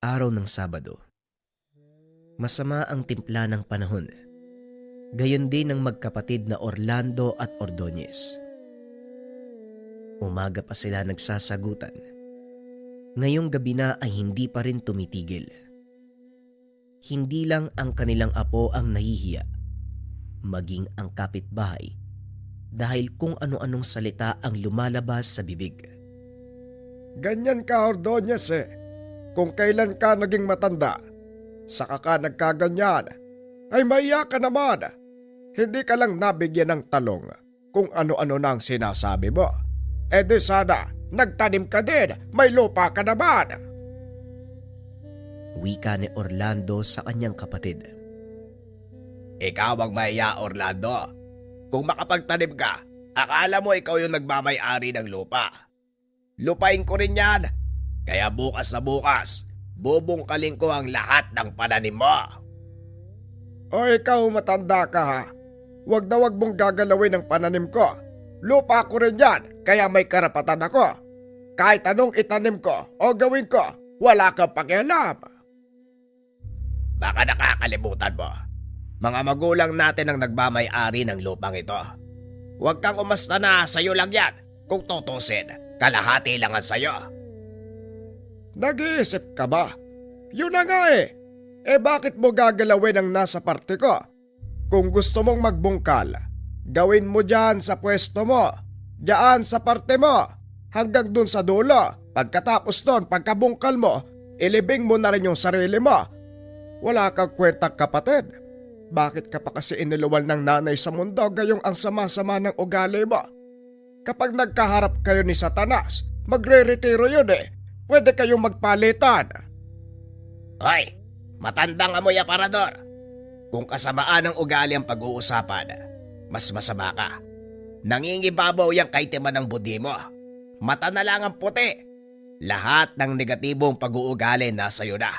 Araw ng Sabado. Masama ang timpla ng panahon. Gayon din ang magkapatid na Orlando at Ordonez. Umaga pa sila nagsasagutan. Ngayong gabi na ay hindi pa rin tumitigil. Hindi lang ang kanilang apo ang nahihiya, maging ang kapitbahay, dahil kung ano-anong salita ang lumalabas sa bibig. Ganyan ka, Ordonez eh. Kung kailan ka naging matanda, saka ka nagkaganyan, ay maiya ka naman. Hindi ka lang nabigyan ng talong kung ano-ano nang sinasabi mo. E di sana, nagtanim ka din, may lupa ka naman. Wika ni Orlando sa kanyang kapatid. Ikaw ang maiya, Orlando. Kung makapagtanim ka, akala mo ikaw yung nagmamay-ari ng lupa. Lupain ko rin yan. Kaya bukas na bukas, bubungkalin ko ang lahat ng pananim mo. O ikaw matanda ka ha. Wag na wag mong gagalawin ang pananim ko. Lupa ko rin yan, kaya may karapatan ako. Kahit anong itanim ko o gawin ko, wala kang pakialam. Baka nakakalimutan mo. Mga magulang natin ang nagmamay-ari ng lupang ito. Huwag kang umasta na sa'yo lang yan. Kung tutusin, kalahati lang ang sa'yo. Nag-iisip ka ba? Yun na nga eh. Bakit mo gagalawin ang nasa parte ko? Kung gusto mong magbungkal, gawin mo dyan sa pwesto mo. Dyan sa parte mo. Hanggang dun sa dulo. Pagkatapos nun, pagkabungkal mo, ilibing mo na rin yung sarili mo. Wala kang kwentang kapatid. Bakit ka pa kasi iniluwal ng nanay sa mundo gayong ang sama-sama ng ugali mo? Kapag nagkaharap kayo ni Satanas, magre-retiro yun eh. Pwede kayong magpalitan. Hoy, matandang amoy aparador. Kung kasamaan ng ugali ang pag-uusapan, mas masama ka. Nangingibabaw yung kaitiman ng budi mo. Mata na lang ang puti. Lahat ng negatibong pag-uugali nasa iyo na.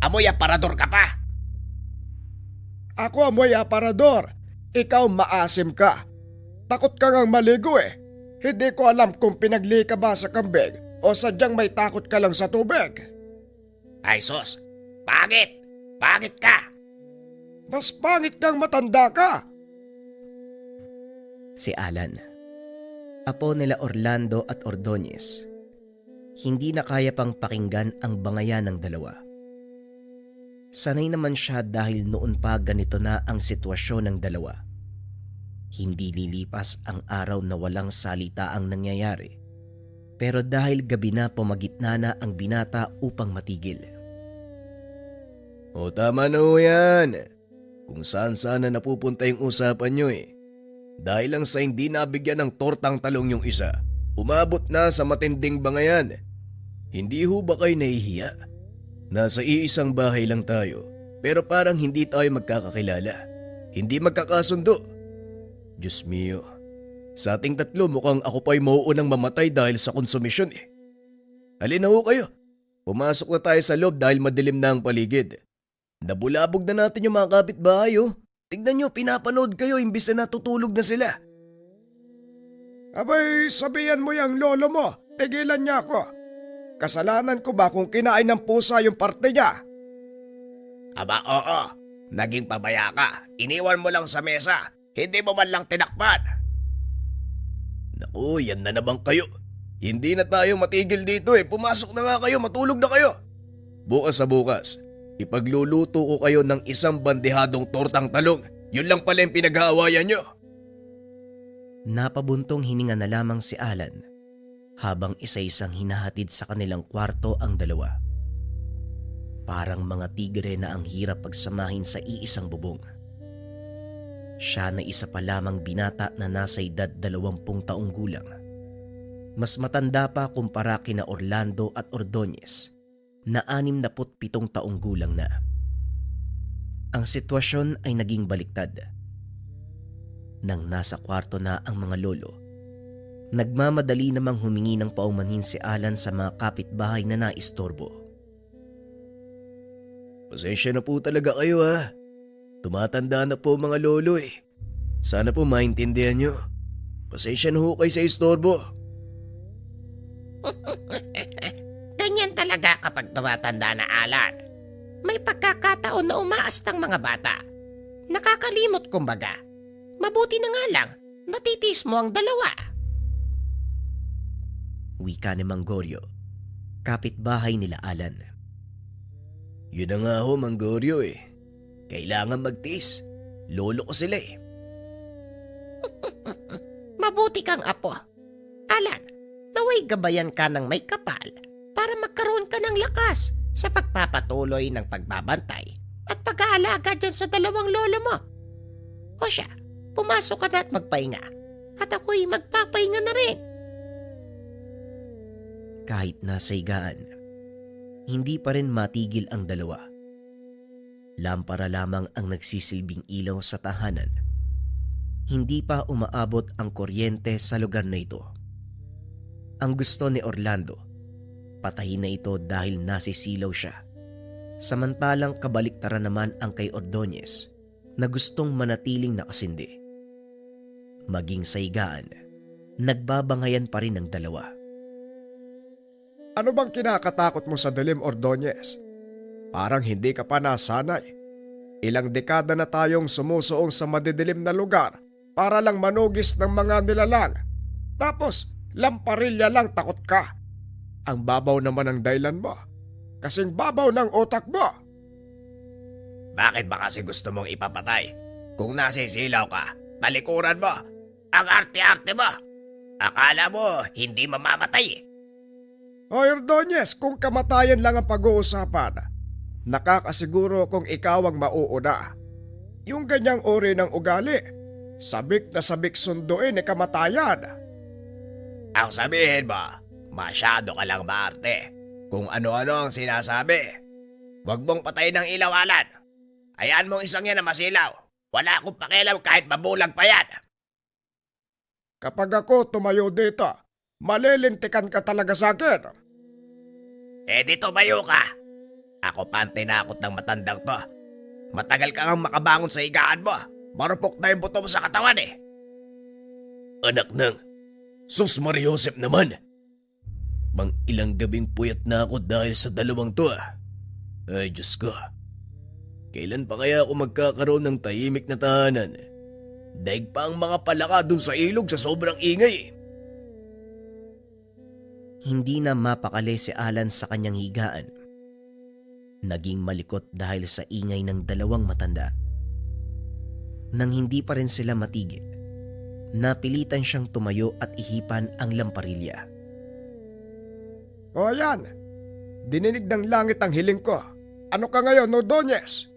Amoy aparador ka pa. Ako amoy aparador. Ikaw maasim ka. Takot ka ngang maligo eh. Hindi ko alam kung pinagli ka ba sa kambing o sadyang may takot ka lang sa tubig. Ay sus, pangit! Pangit ka! Mas pangit kang matanda ka. Si Alan, apo nila Orlando at Ordonez, hindi na kaya pang pakinggan ang bangayan ng dalawa. Sanay naman siya dahil noon pa ganito na ang sitwasyon ng dalawa. Hindi lilipas ang araw na walang salita ang nangyayari. Pero dahil gabi na pumagitna na ang binata upang matigil. O tama na ho yan. Kung saan sana napupunta yung usapan nyo eh. Dahil lang sa hindi nabigyan ng tortang talong yung isa, umabot na sa matinding bangayan. Hindi ho ba kayo nahihiya? Nasa iisang bahay lang tayo, pero parang hindi tayo magkakakilala. Hindi magkakasundo. Diyos mio, sa ating tatlo mukhang ako pa'y mauunang mamatay dahil sa konsumisyon eh. Halina ho kayo. Pumasok na tayo sa loob dahil madilim na ang paligid. Nabulabog na natin yung mga kapitbahay oh. Tignan nyo, pinapanood kayo imbis na natutulog na sila. Abay, sabihan mo yung lolo mo. Tigilan niya ako. Kasalanan ko ba kung kinain ng pusa yung parte niya? Aba oo, naging pabaya ka. Iniwan mo lang sa mesa. Hindi mo man lang tinakpan. Naku, yan na naman kayo. Hindi na tayo matigil dito eh. Pumasok na nga kayo, matulog na kayo. Bukas sa bukas, ipagluluto ko kayo ng isang bandehadong tortang talong. Yun lang pala yung pinag-aawayan nyo. Napabuntong hininga na lamang si Alan habang isa-isang hinahatid sa kanilang kwarto ang dalawa. Parang mga tigre na ang hirap pagsamahin sa iisang bubong. Siya na isa pa lamang binata na nasa edad 20 taong gulang. Mas matanda pa kumpara kina Orlando at Ordonez na 67 taong gulang na. Ang sitwasyon ay naging baliktad. Nang nasa kwarto na ang mga lolo, nagmamadali namang humingi ng paumanhin si Alan sa mga kapitbahay na naistorbo. Pasensya na po talaga kayo ha. Tumatanda na po mga lolo eh. Sana po maintindihan nyo. Pasensya na ho kayo sa istorbo. Ganyan talaga talaga kapag tumatanda na, Alan. May pagkakataon na umaastang mga bata. Nakakalimot kumbaga. Mabuti na nga lang, natitis mo ang dalawa. Wika ni Mang Goryo, kapitbahay nila Alan. Yun na nga ho, Mang Goryo eh. Kailangan magtiis. Lolo ko sila eh. Mabuti kang apo. Alan, naway gabayan ka ng may kapal para magkaroon ka ng lakas sa pagpapatuloy ng pagbabantay at pag-aalaga dyan sa dalawang lolo mo. O siya, pumasok ka na at magpahinga. At ako'y magpapahinga na rin. Kahit nasa higaan, hindi pa rin matigil ang dalawa. Lampara lamang ang nagsisilbing ilaw sa tahanan. Hindi pa umaabot ang kuryente sa lugar na ito. Ang gusto ni Orlando, patayin na ito dahil nasisilaw siya. Samantalang kabaliktaran naman ang kay Ordonez na gustong manatiling nakasindi. Maging sa higaan, nagbabangayan pa rin ang dalawa. Ano bang kinakatakot mo sa dilim, Ordonez? Parang hindi ka pa nasanay. Ilang dekada na tayong sumusuong sa madidilim na lugar para lang manugis ng mga nilalang. Tapos, lamparilya lang takot ka. Ang babaw naman ng dahilan mo. Kasing babaw ng utak mo. Bakit ba kasi gusto mong ipapatay? Kung nasisilaw ka, talikuran mo. Ang arte-arte mo. Akala mo hindi mamamatay eh. O Ordonez, kung kamatayan lang ang pag-uusapan, nakakasiguro kung ikaw ang mauuna. Yung ganyang uri ng ugali, sabik na sabik sunduin ni kamatayan. Ang sabihin mo, masyado ka lang maarte. Kung ano-ano ang sinasabi. Huwag mong patayin ng ilaw, Alan. Hayaan mong isang yan na masilaw. Wala akong pakialam kahit mabulag pa yan. Kapag ako tumayo dito, malilintikan ka talaga sa akin. Eh di tumayo ka. Ako pa ang tinakot ng matandang to. Matagal ka ngang makabangon sa higaan mo. Marupok na yung buto mo sa katawan eh. Anak nang, sus Mariosep naman. Mang ilang gabing puyat na ako dahil sa dalawang to ah. Ay Diyos ko. Kailan pa kaya ako magkakaroon ng tahimik na tahanan? Daig pa ang mga palaka dun sa ilog sa sobrang ingay eh. Hindi na mapakali si Alan sa kanyang higaan. Naging malikot dahil sa ingay ng dalawang matanda. Nang hindi pa rin sila matigil, napilitan siyang tumayo at ihipan ang lamparilya. O yan, dininig ng langit ang hiling ko. Ano ka ngayon, Ordonez?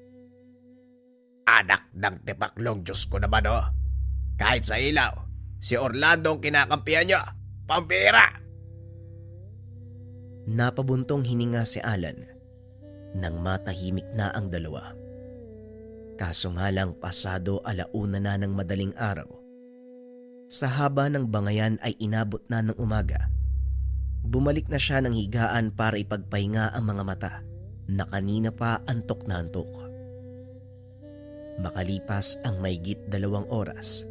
Anak ng tipaklong, Diyos ko naman oh. Kahit sa ilaw, si Orlando ang kinakampihan niyo. Pambira! Napabuntong hininga si Alan nang matahimik na ang dalawa. Kaso nga lang pasado 1:00 na ng madaling araw. Sa haba ng bangayan ay inabot na ng umaga. Bumalik na siya ng higaan para ipagpahinga ang mga mata na kanina pa antok na antok. Makalipas ang mahigit 2 oras,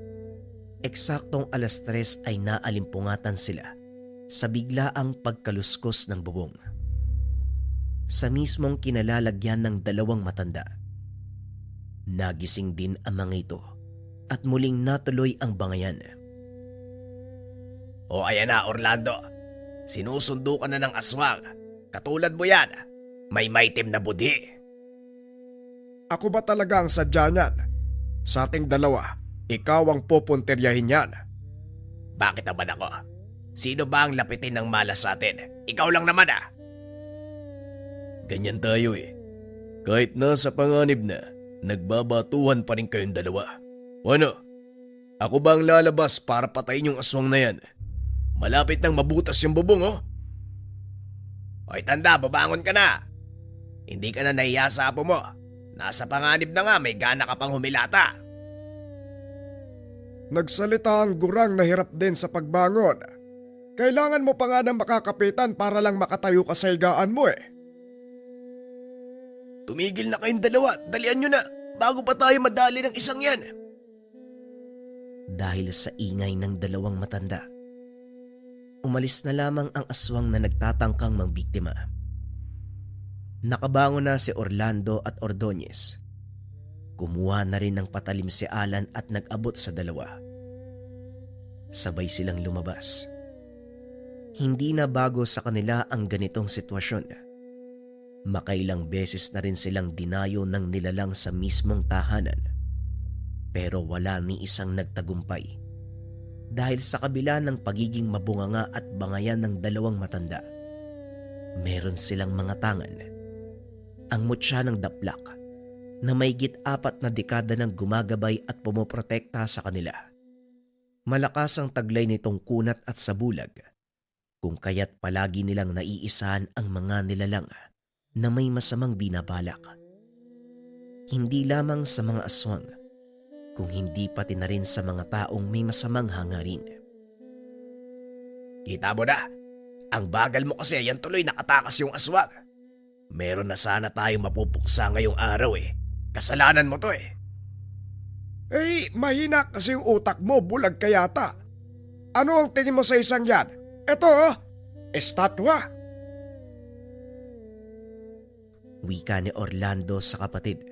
eksaktong 3:00 ay naalimpungatan sila sa biglaang pagkaluskos ng bubong. Sa mismong kinalalagyan ng 2 matanda. Nagising din ang mga ito at muling natuloy ang bangayan. O ayan na, Orlando. Sinusundo ka na ng aswang. Katulad mo yan. May maitim na budi. Ako ba talaga ang sadya niyan? Sa ating dalawa, ikaw ang pupunteryahin yan. Bakit naman ako? Sino ba ang lapitin ng malas sa atin? Ikaw lang naman ah. Ganyan tayo eh. Kahit nasa panganib na, nagbabatuhan pa rin kayong dalawa. O ano? Ako ba ang lalabas para patayin yung aswang na yan? Malapit nang mabutas yung bubong oh. Hoy tanda, babangon ka na. Hindi ka na nahiya sa apo mo. Nasa panganib na nga, may gana ka pang humilata. Nagsalita ang gurang na hirap din sa pagbangon. Kailangan mo pa nga ng makakapitan para lang makatayo ka sa higaan mo eh. Tumigil na kayong dalawa, dalian nyo na, bago pa tayo madali ng isang yan. Dahil sa ingay ng 2 matanda, umalis na lamang ang aswang na nagtatangkang mangbiktima. Nakabangon na si Orlando at Ordonez. Kumuha na rin ng patalim si Alan at nag-abot sa dalawa. Sabay silang lumabas. Hindi na bago sa kanila ang ganitong sitwasyon. Makailang beses na rin silang dinayo ng nilalang sa mismong tahanan. Pero wala ni isang nagtagumpay. Dahil sa kabila ng pagiging mabunganga at bangayan ng dalawang matanda, meron silang mga tangan. Ang mutya ng daplak na maigit 4 na dekada nang gumagabay at pumoprotekta sa kanila. Malakas ang taglay nitong kunat at sabulag, kung kaya't palagi nilang naiisahan ang mga nilalang na may masamang binabalak. Hindi lamang sa mga aswang, kung hindi pati na rin sa mga taong may masamang hangarin. Kita mo na, ang bagal mo kasi yan tuloy nakatakas yung aswang. Meron na sana tayong mapupuksa ngayong araw eh. Kasalanan mo to eh. Eh, mahina kasi yung utak mo, bulag ka yata. Ano ang tingin mo sa isang yan? Ito oh, estatwa. Wika ni Orlando sa kapatid.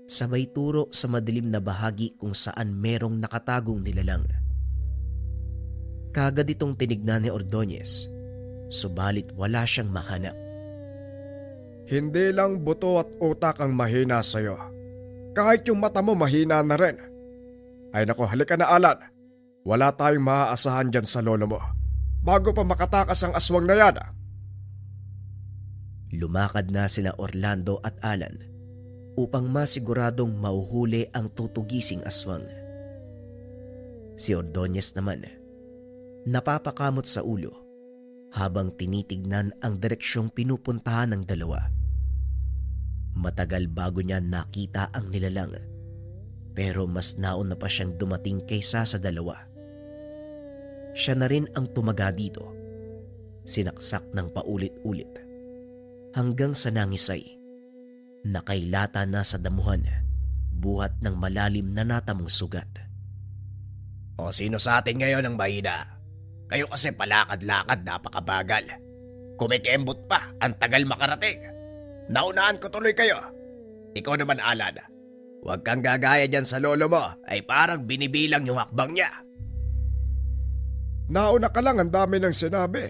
Sabay turo sa madilim na bahagi kung saan merong nakatagong nilalang. Kagad itong tinignan ni Ordonez, subalit wala siyang mahanap. Hindi lang buto at utak ang mahina sa'yo. Kahit yung mata mo mahina na rin. Ay nako, halika na Alan. Wala tayong maaasahan dyan sa lolo mo. Bago pa makatakas ang aswang na yan. Lumakad na sila Orlando at Alan upang masiguradong mauhuli ang tutugising aswang. Si Ordonez naman, napapakamot sa ulo habang tinitignan ang direksyong pinupuntahan ng dalawa. Matagal bago niya nakita ang nilalang, pero mas nauna pa siyang dumating kaysa sa dalawa. Siya na rin ang tumaga dito, sinaksak ng paulit-ulit, hanggang sa nangisay. Nakailata na sa damuhan, buhat ng malalim na natamong sugat. O sino sa atin ngayon ang mahina? Kayo kasi palakad-lakad napakabagal. Kumikembot pa, ang tagal makarating. Naunahan ko tuloy kayo. Ikaw naman Alan, huwag kang gagaya dyan sa lolo mo, ay parang binibilang yung hakbang niya. Nauna ka lang, ang dami ng sinabi.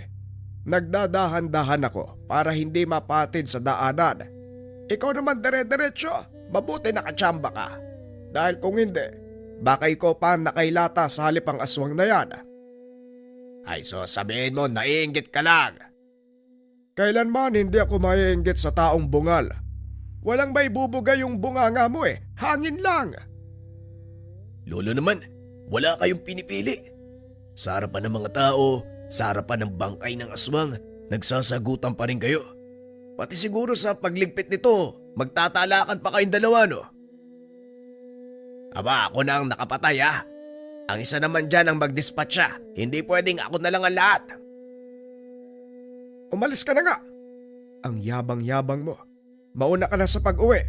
Nagdadahan-dahan ako para hindi mapatid sa daanan. Ikaw naman dire-diretso, mabuti nakatsamba ka. Dahil kung hindi, baka ikaw pa ang nakailata sa halip ang aswang na yan. Ay so sabihin mo naiinggit ka lang. Kailanman hindi ako maiinggit sa taong bungal. Walang may bubugay yung bunganga mo eh, hangin lang. Lolo naman, wala kayong pinipili. Sa harapan ng mga tao, sa harapan ng bangkay ng aswang, nagsasagutan pa rin kayo. Pati siguro sa pagligpit nito, magtatalakan pa kayong dalawa no? Aba, ako na ang nakapatay ha. Ang isa naman dyan ang magdispatcha, hindi pwedeng ako na lang ang lahat. Umalis ka na nga. Ang yabang-yabang mo. Mauna ka na sa pag-uwi.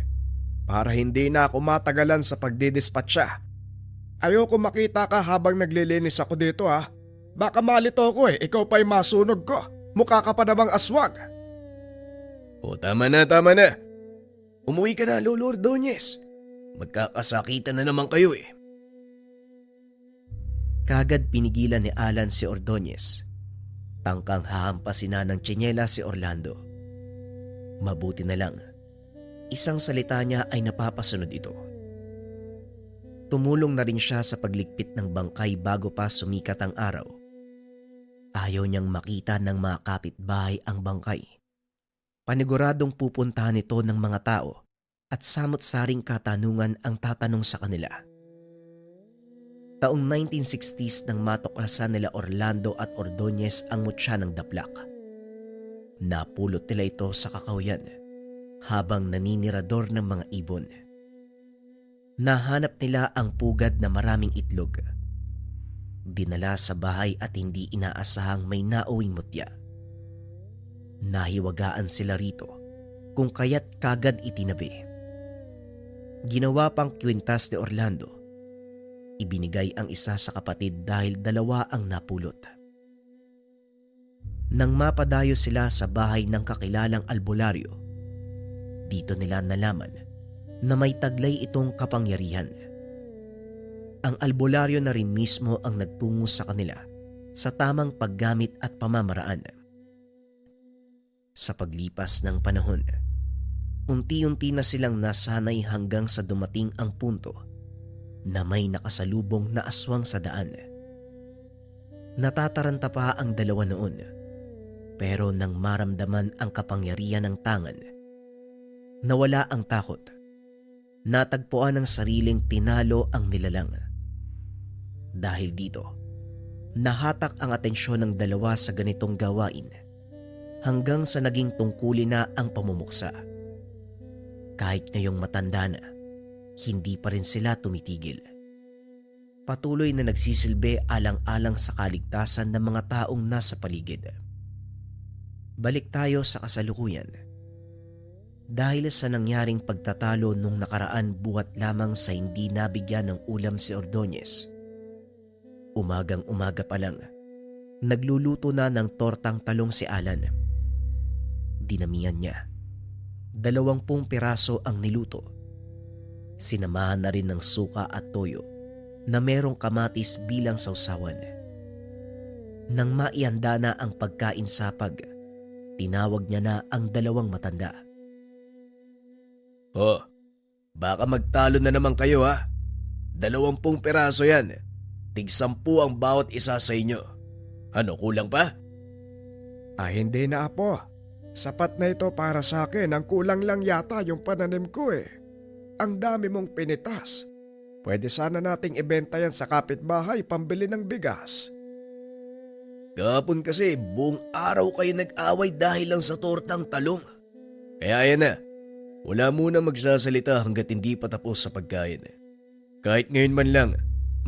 Para hindi na ako matagalan sa pagdidispatcha. Ayoko makita ka habang naglilinis ako dito ha. Baka malito ako eh, ikaw pa'y masunog ko. Mukha ka pa namang aswang. O tama na, tama na. Umuwi ka na, Lolo Ordonez. Magkakasakitan na naman kayo eh. Kagad pinigilan ni Alan si Ordonez. Tangkang hahampasin na ng tsinyela si Orlando. Mabuti na lang, isang salita niya ay napapasunod ito. Tumulong na rin siya sa pagligpit ng bangkay bago pa sumikat ang araw. Ayaw niyang makita ng mga kapitbahay ang bangkay. Paniguradong pupuntahan ito ng mga tao at samot-saring katanungan ang tatanong sa kanila. Taong 1960s nang matuklasan nila Orlando at Ordonez ang mutya ng daplak. Napulot nila ito sa kakawyan habang naninirador ng mga ibon. Nahanap nila ang pugad na maraming itlog. Dinala sa bahay at hindi inaasahang may nauwing mutya. Nahiwagaan sila rito kung kaya't kagad itinabi. Ginawa pang kwintas ni Orlando. Ibinigay ang isa sa kapatid dahil dalawa ang napulot. Nang mapadayo sila sa bahay ng kakilalang albularyo, Dito nila nalaman na may taglay itong kapangyarihan. Ang albularyo na rin mismo ang nagtungo sa kanila sa tamang paggamit at pamamaraan. Sa paglipas ng panahon, unti-unti na silang nasanay hanggang sa dumating ang punto na may nakasalubong na aswang sa daan. Natataranta pa ang dalawa noon, pero nang maramdaman ang kapangyarihan ng tangan, nawala ang takot. Natagpuan ng sariling tinalo ang nilalang. Dahil dito, nahatak ang atensyon ng dalawa sa ganitong gawain hanggang sa naging tungkulin na ang pamumuksa. Kahit ngayong matanda na, hindi pa rin sila tumitigil. Patuloy na nagsisilbi alang-alang sa kaligtasan ng mga taong nasa paligid. Balik tayo sa kasalukuyan. Dahil sa nangyaring pagtatalo nung nakaraan buhat lamang sa hindi nabigyan ng ulam si Ordonez, umagang-umaga pa lang, nagluluto na ng tortang talong si Alan. Dinamihan niya. 20 piraso ang niluto. Sinamahan na rin ng suka at toyo na merong kamatis bilang sausawan. Nang maihanda na ang pagkain sapag, tinawag niya na ang 2 matanda. Oh, baka magtalo na naman kayo ha. 20 piraso yan. Tig-10 ang bawat isa sa inyo. Ano, kulang pa? Hindi na, Apo. Sapat na ito para sa akin. Ang kulang lang yata yung pananim ko eh. Ang dami mong pinitas. Pwede sana nating ibenta yan sa kapitbahay pambili ng bigas. Kahapon kasi buong araw kayo nag-away dahil lang sa tortang talong. Kaya yan na. Wala muna magsasalita hanggat hindi pa tapos sa pagkain. Kahit ngayon man lang,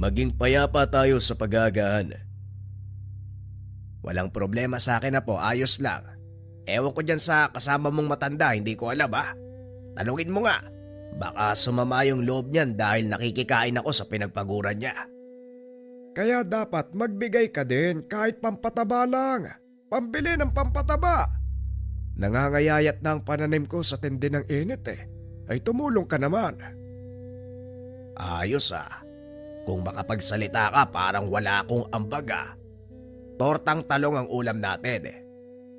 maging payapa tayo sa pag-aagahan. Walang problema sa akin, Apo. Ayos lang. Ewan ko dyan sa kasama mong matanda, hindi ko alam ha. Tanungin mo nga. Baka sumama yung loob niyan dahil nakikikain ako sa pinagpaguran niya. Kaya dapat magbigay ka din kahit pampataba lang. Pambili ng pampataba. Nangangayayat na ang pananim ko sa tindi ng init eh. Ay tumulong ka naman. Ayos ah. Kung makapagsalita ka parang wala akong ambaga. Tortang talong ang ulam natin eh.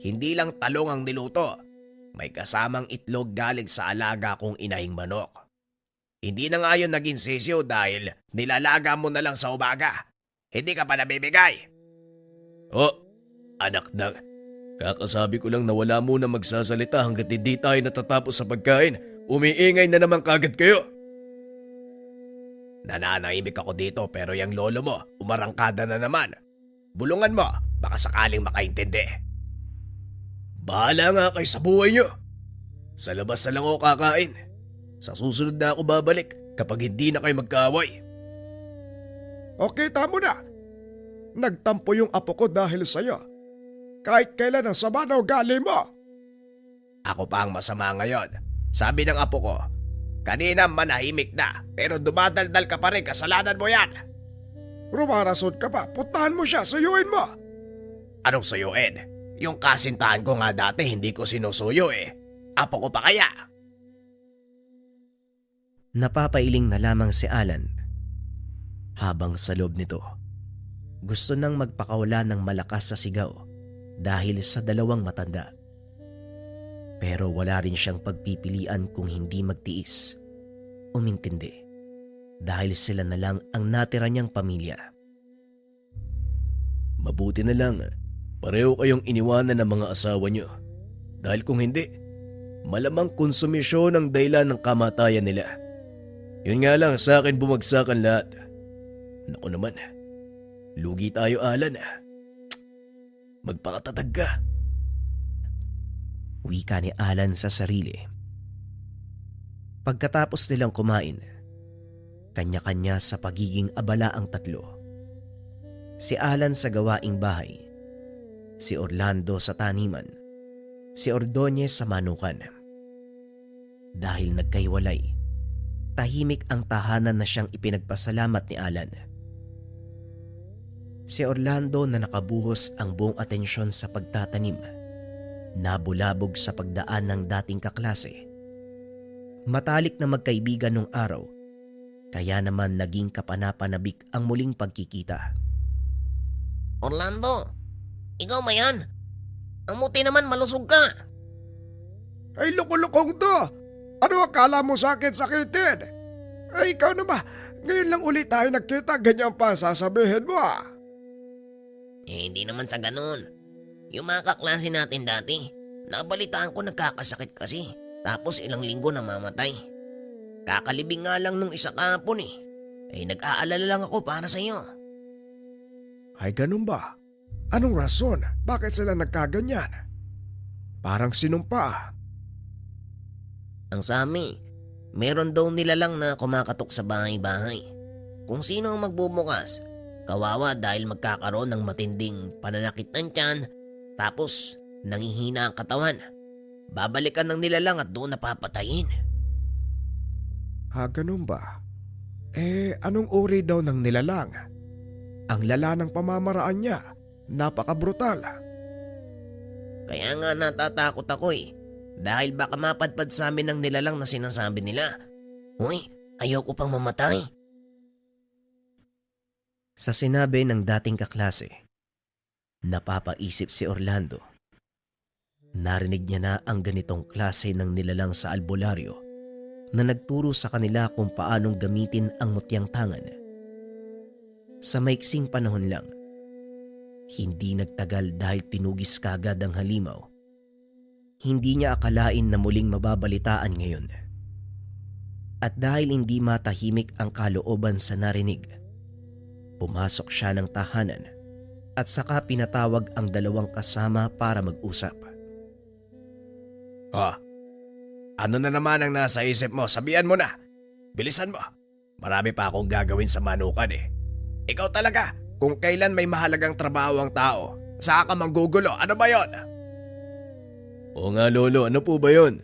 Hindi lang talong ang niluto. May kasamang itlog galing sa alaga kong inahing manok. Hindi na nga yun naging sisiyo dahil nilalaga mo na lang sa umaga. Hindi ka pa nabibigay. Oh, anak na. Kakasabi ko lang na wala muna magsasalita hanggat hindi tayo natatapos sa pagkain. Umiingay na naman kagad kayo. Nananahimik ako dito pero yung lolo mo, umarangkada na naman. Bulungan mo, baka sakaling makaintindi. Bahala nga kayo sa buhay nyo. Sa labas na lang ako kakain. Sa susunod na ako babalik kapag hindi na kayo magkaaway. Okay, tamo na. Nagtampo yung apo ko dahil sa'yo. Kahit kailan ang sama na ugali mo. Ako pa ang masama ngayon. Sabi ng apo ko, kanina manahimik na pero dumadaldal ka pa rin, kasalanan mo yan. Rumarason ka pa, putahan mo siya, suyuin mo. Anong suyuin? Yung kasintahan ko nga dati hindi ko sinusuyo eh. Apo ko pa kaya? Napapailing na lamang si Alan. Habang sa loob nito, gusto nang magpakawala ng malakas sa sigaw dahil sa 2 matanda. Pero wala rin siyang pagpipilian kung hindi magtiis, umintindi, dahil sila na lang ang natira niyang pamilya. Mabuti na lang, pareho kayong iniwanan ng mga asawa nyo. Dahil kung hindi, malamang konsumisyon ang dahilan ng kamatayan nila. Yun nga lang, sa akin bumagsakan lahat. Naku naman, lugi tayo, Alan. Magpakatatag ka. Wika ni Alan sa sarili. Pagkatapos nilang kumain, kanya-kanya sa pagiging abala ang tatlo. Si Alan sa gawaing bahay, si Orlando sa taniman, si Ordonez sa manukan. Dahil nagkaiwalay, tahimik ang tahanan na siyang ipinagpasalamat ni Alan. Si Orlando na nakabuhos ang buong atensyon sa pagtatanim, nabulabog sa pagdaan ng dating kaklase Matalik na magkaibigan nung araw, kaya naman naging kapanapanabik ang muling pagkikita. Orlando, ikaw ba yan? Ang muti naman malusog ka. Ay lukulukong to! Ano akala mo sa akin sakitin? Ay ikaw na ba? Ngayon lang ulit tayo nagkita, ganyan pa sasabihin mo ah. Hindi naman sa ganun. Yung mga kaklase natin dati, nabalitaan ko nagkakasakit kasi. Tapos ilang linggo na mamatay. Kakalibing nga lang nung isa kahapon eh. Nag-aalala lang ako para sa'yo. Ay ganun ba? Anong rason? Bakit sila nagkaganyan? Parang sinumpa. Ang sami, meron daw nila lang na kumakatok sa bahay-bahay. Kung sino ang magbubukas, kawawa dahil magkakaroon ng matinding pananakit ng tiyan, tapos nangihina ang katawan. Babalikan ng nilalang at doon napapatayin. Ha, ganun ba? Anong uri daw ng nilalang? Ang lala ng pamamaraan niya, napaka-brutal. Kaya nga natatakot ako dahil baka mapadpad sa amin ng nilalang na sinasabi nila. Uy, ayoko pang mamatay. Sa sinabi ng dating kaklase, napapaisip si Orlando. Narinig niya na ang ganitong klase ng nilalang sa albularyo na nagturo sa kanila kung paanong gamitin ang mutyang tangan. Sa maiksing panahon lang, hindi nagtagal dahil tinugis kagad ang halimaw. Hindi niya akalain na muling mababalitaan ngayon. At dahil hindi matahimik ang kalooban sa narinig, pumasok siya ng tahanan at saka pinatawag ang dalawang kasama para mag-usap. Ano na naman ang nasa isip mo? Sabihan mo na. Bilisan mo. Marami pa akong gagawin sa manukan eh. Ikaw talaga, kung kailan may mahalagang trabaho ang tao, saka ka manggugulo. Ano ba yon? Oo nga lolo, ano po ba yon?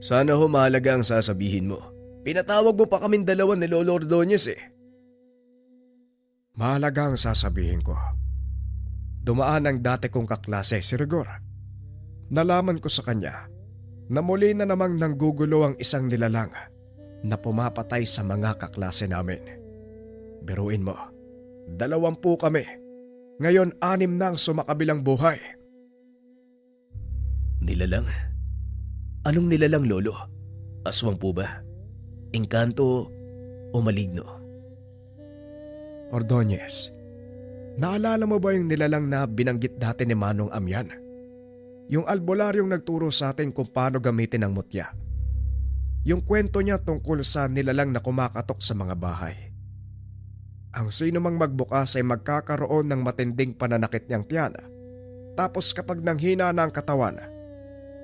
Sana ho mahalaga ang sasabihin mo. Pinatawag mo pa kaming dalawa ni Lolo Ordonez eh. Mahalaga ang sasabihin ko. Dumaan ang dati kong kaklase, si Rigor. Nalaman ko sa kanya na muli na namang nanggugulo ang isang nilalang na pumapatay sa mga kaklase namin. Biruin mo, 20 kami. Ngayon 6 na ang sumakabilang buhay. Nilalang? Anong nilalang lolo? Aswang po ba? Engkanto o maligno? Ordonez, naalala mo ba yung nilalang na binanggit dati ni Manong Amyan? Yung albularyong nagturo sa atin kung paano gamitin ang mutya. Yung kwento niya tungkol sa nilalang na kumakatok sa mga bahay. Ang sino mang magbukas ay magkakaroon ng matinding pananakit niyang tiyan. Tapos kapag nanghina na ang katawan,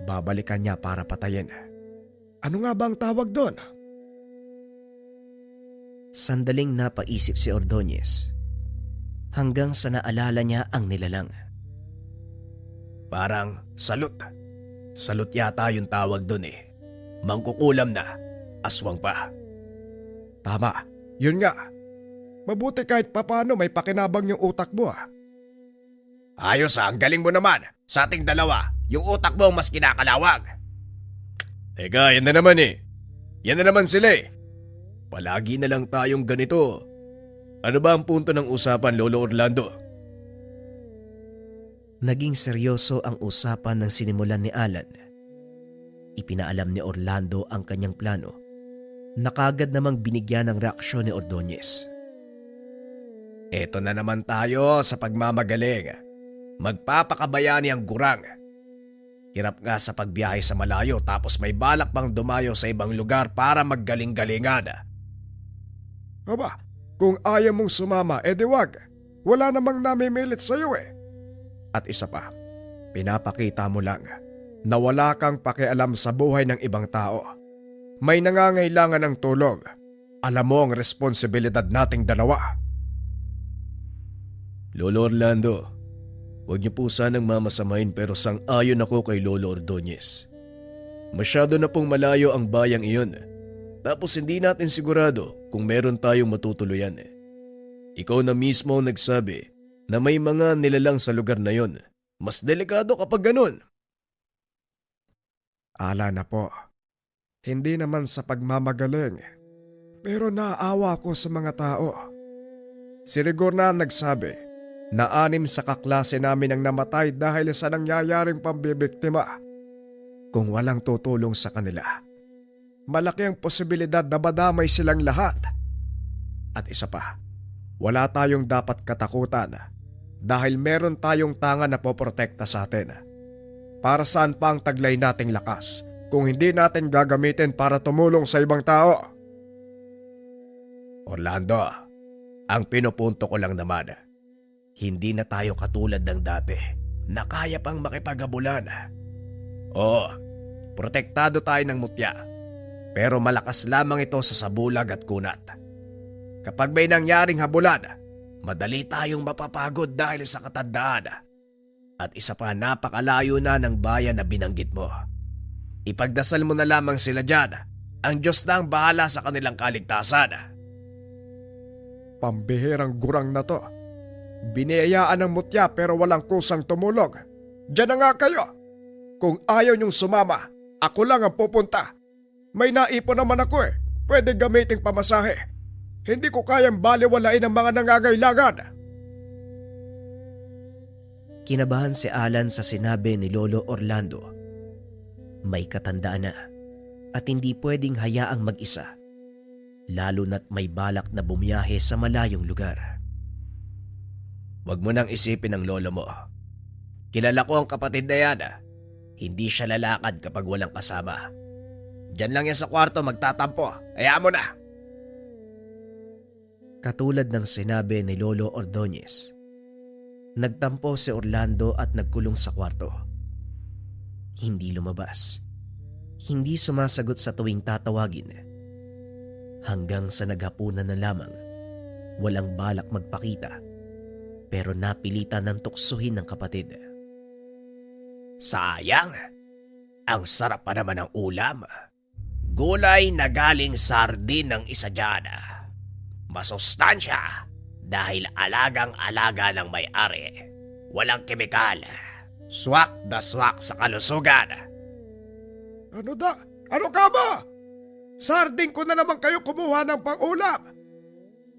babalikan niya para patayin. Ano nga ba ang tawag doon? Sandaling napaisip si Ordonez hanggang sa naalala niya ang nilalang. Parang salot. Salot yata yung tawag doon eh. Mangkukulam na, aswang pa. Tama, yun nga. Mabuti kahit papano may pakinabang yung utak mo ah. Ayos ang galing mo naman. Sa ating dalawa, yung utak mo mas kinakalawag. Teka, yan na naman eh. Yan na naman sila eh. Palagi na lang tayong ganito. Ano ba ang punto ng usapan, Lolo Orlando? Naging seryoso ang usapan ng sinimulan ni Alan. Ipinaalam ni Orlando ang kanyang plano na kaagad namang binigyan ng reaksyon ni Ordonez. Eto na naman tayo sa pagmamagaling. Magpapakabayani ang gurang. Hirap nga sa pagbiyahe sa malayo tapos may balak pang dumayo sa ibang lugar para maggaling-galingan. Aba, kung ayaw mong sumama, edi wag. Wala namang namimilit sa'yo eh. At isa pa, pinapakita mo lang na wala kang pakialam sa buhay ng ibang tao. May nangangailangan ng tulong. Alam mo ang responsibilidad nating dalawa. Lolo Orlando, huwag niyo po sanang mamasamain pero sang-ayon ako kay Lolo Ordonez. Masyado na pong malayo ang bayang iyon. Tapos hindi natin sigurado kung meron tayong matutuluyan. Ikaw na mismo ang nagsabi na may mga nilalang sa lugar na yon. Mas delikado kapag ganun. Ala na po. Hindi naman sa pagmamagaling, pero naaawa ko sa mga tao. Si Rigorna nagsabi na 6 sa kaklase namin ang namatay dahil sa nangyayaring pambibiktima. Kung walang tutulong sa kanila, malaki ang posibilidad na madamay silang lahat. At isa pa, wala tayong dapat katakutan dahil meron tayong tanga na poprotekta sa atin. Para saan pa ang taglay nating lakas kung hindi natin gagamitin para tumulong sa ibang tao? Orlando, ang pinupunto ko lang naman, hindi na tayo katulad ng dati na kaya pang makipaghabulan. Oo, protektado tayo ng mutya, pero malakas lamang ito sa sabulag at kunat. Kapag may nangyaring habulan, madali tayong mapapagod dahil sa katandaan. At isa pa, napakalayo na ng bayan na binanggit mo. Ipagdasal mo na lamang sila dyan. Ang Diyos na ang bahala sa kanilang kaligtasan. Pambihirang gurang na to. Biniyayaan ng mutya pero walang kusang tumulong. Diyan na nga kayo. Kung ayaw niyong sumama, ako lang ang pupunta. May naipon naman ako eh. Pwede gamiting pamasahe. Hindi ko kayang baliwalain ang mga nangangailangan. Kinabahan si Alan sa sinabi ni Lolo Orlando. May katandaan na at hindi pwedeng hayaang mag-isa, lalo na't may balak na bumiyahe sa malayong lugar. Huwag mo nang isipin ang lolo mo. Kilala ko ang kapatid na yan. Hindi siya lalakad kapag walang kasama. Diyan lang yan sa kwarto magtatampo. Hayaan mo na. Katulad ng sinabi ni Lolo Ordonez, nagtampo si Orlando at nagkulong sa kwarto. Hindi lumabas. Hindi sumasagot sa tuwing tatawagin. Hanggang sa naghapunan na lamang, walang balak magpakita, pero napilitan ng tuksuhin ng kapatid. Sayang. Ang sarap pa naman ng ulam. Gulay na galing sardin ng isa dyan. Masustansya dahil alagang-alaga ng may-ari. Walang kemikal. Swak na swak sa kalusugan. Ano da? Ano ka ba? Sarding ko na naman kayo kumuha ng pang-ulam.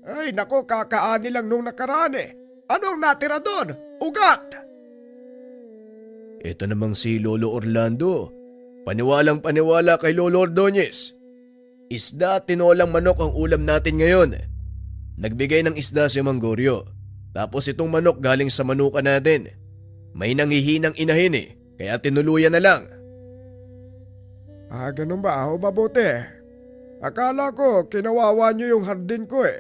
Ay nako, kakaani lang nung nakaraan eh. Anong natira doon? Ugat! Ito namang si Lolo Orlando. Paniwalang paniwala kay Lolo Ordonez. Isda at tinolang manok ang ulam natin ngayon. Nagbigay ng isda si Mang Goryo. Tapos itong manok galing sa manuka natin. May nanghihinang inahin eh, kaya tinuluyan na lang. Ganun ba? Mabuti. Akala ko kinawawa niyo yung hardin ko eh.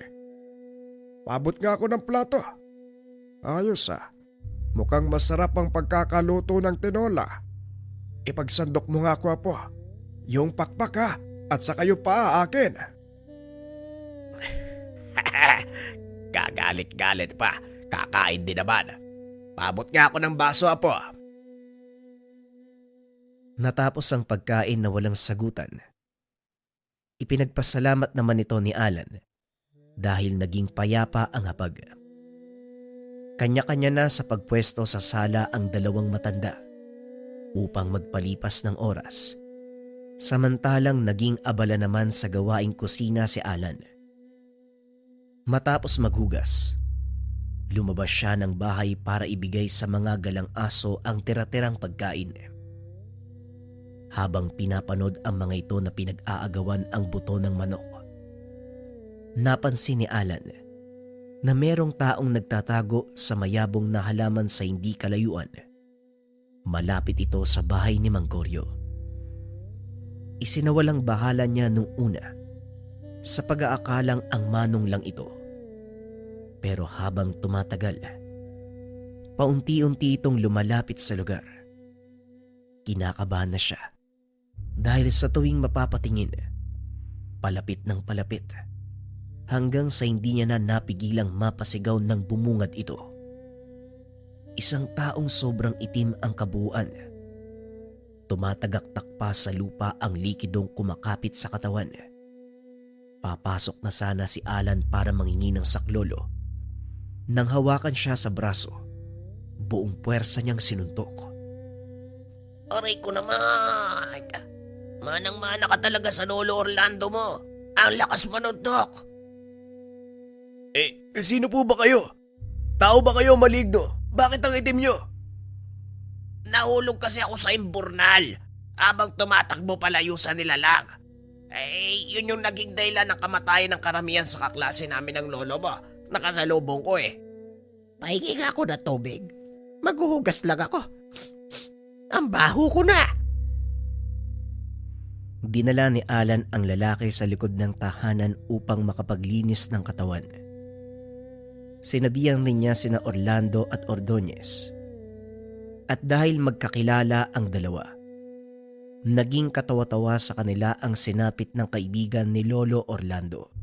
Pabot nga ako ng plato. Ayos ah. Mukhang masarap ang pagkakaluto ng tinola. Ipagsandok mo nga ako, Apo. Yung pakpak ha, at saka yung paa akin. Kagalit-galit pa, kakain din naman. Pabot nga ako ng baso, Apo. Natapos ang pagkain na walang sagutan. Ipinagpasalamat naman ito ni Alan dahil naging payapa ang hapag. Kanya-kanya na sa pagpwesto sa sala ang dalawang matanda upang magpalipas ng oras. Samantalang naging abala naman sa gawaing kusina si Alan. Matapos maghugas, lumabas siya ng bahay para ibigay sa mga galang aso ang tira-tirang pagkain. Habang pinapanood ang mga ito na pinag-aagawan ang buto ng manok, napansin ni Alan na merong taong nagtatago sa mayabong na halaman sa hindi kalayuan. Malapit ito sa bahay ni Mang Goryo. Isinawalang bahala niya nung una sa pag-aakalang ang manong lang ito. Pero habang tumatagal, paunti-unti itong lumalapit sa lugar. Kinakabahan na siya dahil sa tuwing mapapatingin, palapit ng palapit, hanggang sa hindi niya na napigilang mapasigaw ng bumungad ito. Isang taong sobrang itim ang kabuuan. Tumatagaktak pa sa lupa ang likidong kumakapit sa katawan. Papasok na sana si Alan para mangingi ng saklolo nang hawakan siya sa braso. Buong puwersa niyang sinuntok. Aray ko naman! Manang-mana ka talaga sa lolo Orlando mo. Ang lakas manuntok. Sino po ba kayo? Tao ba kayo maligno? Bakit ang itim nyo? Nahulog kasi ako sa imburnal habang tumatakbo palayo sa nilalang. Yun yung naging dahilan ng kamatayan ng karamihan sa kaklase namin ng lolo mo. Nakasalubong ko eh. Pahingi nga ako na tubig. Maghuhugas lang ako. Ang baho ko na. Dinala ni Alan ang lalaki sa likod ng tahanan upang makapaglinis ng katawan. Sinabihan rin niya sina Orlando at Ordonez. At dahil magkakilala ang dalawa, naging katawa-tawa sa kanila ang sinapit ng kaibigan ni Lolo Orlando.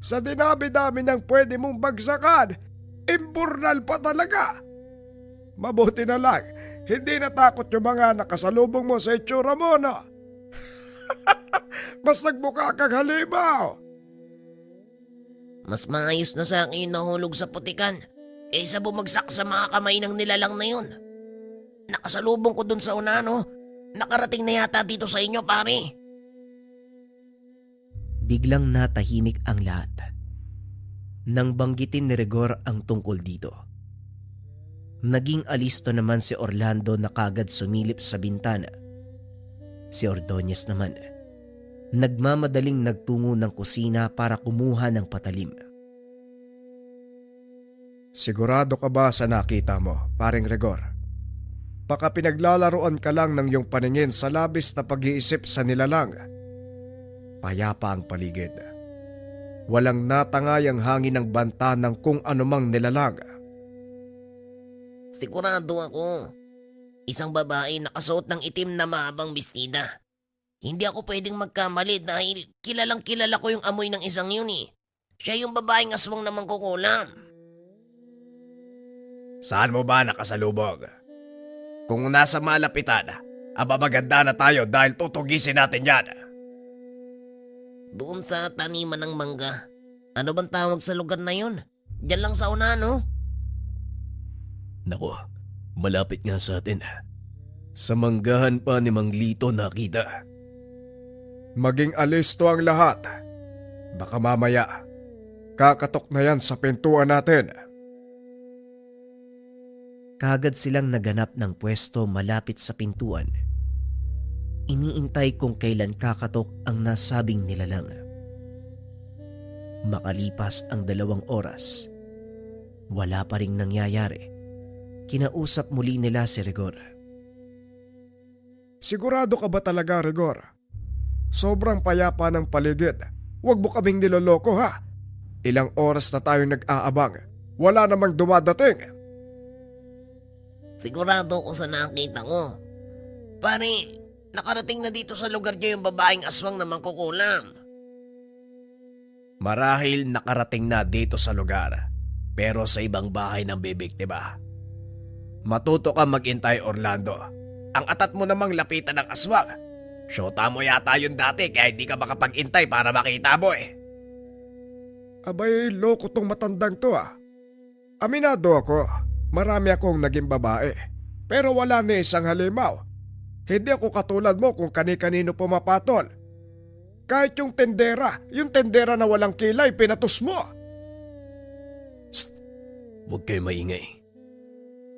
Sa dinabi-dami ng pwede mong bagsakan, imburnal pa talaga. Mabuti na lang, hindi natakot yung mga nakasalubong mo sa itsura mo, no? Mas nagmukha kang halimaw. Mas maayos na sa akin nahulog sa putikan kaysa bumagsak sa mga kamay ng nilalang na yun. Nakasalubong ko dun sa una, no? Nakarating na yata dito sa inyo, pare. Biglang natahimik ang lahat. Nang banggitin ni Rigor ang tungkol dito. Naging alisto naman si Orlando na kagad sumilip sa bintana. Si Ordonez naman, nagmamadaling nagtungo ng kusina para kumuha ng patalim. Sigurado ka ba sa nakita mo, paring Rigor? Baka pinaglalaroan ka lang ng iyong paningin sa labis na pag-iisip sa nilalang. Payapa ang paligid. Walang natangay ang hangin ng banta ng kung anumang nilalang. Sigurado ako. Isang babae nakasuot ng itim na mahabang bestida. Hindi ako pwedeng magkamali dahil kilalang kilala ko yung amoy ng isang yun eh. Siya yung babaeng aswang na mangkukulam. Saan mo ba nakasalubog? Kung nasa malapitan, maganda na tayo dahil tutugisin natin yan. Doon sa taniman ng mangga. Ano bang tawag sa lugar na yun? Diyan lang sa una, no? Nako, malapit nga sa atin. Sa manggahan pa ni Mang Lito nakita. Maging alisto ang lahat. Baka mamaya, kakatok na yan sa pintuan natin. Kagad silang naganap ng pwesto malapit sa pintuan. Iniintay kung kailan kakatok ang nasabing nilalang. Makalipas ang 2 oras, wala pa ring nangyayari. Kinausap muli nila si Rigor. Sigurado ka ba talaga, Rigor? Sobrang payapa ng paligid. Huwag mo kaming niloloko, ha? Ilang oras na tayo nag-aabang. Wala namang dumadating. Sigurado ko sa nakita ko. Pare, nakarating na dito sa lugar niyo yung babaeng aswang na mangkukulam. Marahil nakarating na dito sa lugar, pero sa ibang bahay ng bibiktima. Matuto ka mag-intay, Orlando. Ang atat mo namang lapitan ng aswang. Syota mo yata yun dati kaya hindi ka makapag-intay para makita mo eh. Abay, loko tong matandang to, ah. Aminado ako, marami akong naging babae. Pero wala ni isang halimaw. Hindi ako katulad mo kung kani-kanino pumapatol. Kahit yung tendera na walang kilay, pinatus mo. Huwag kayo maingay.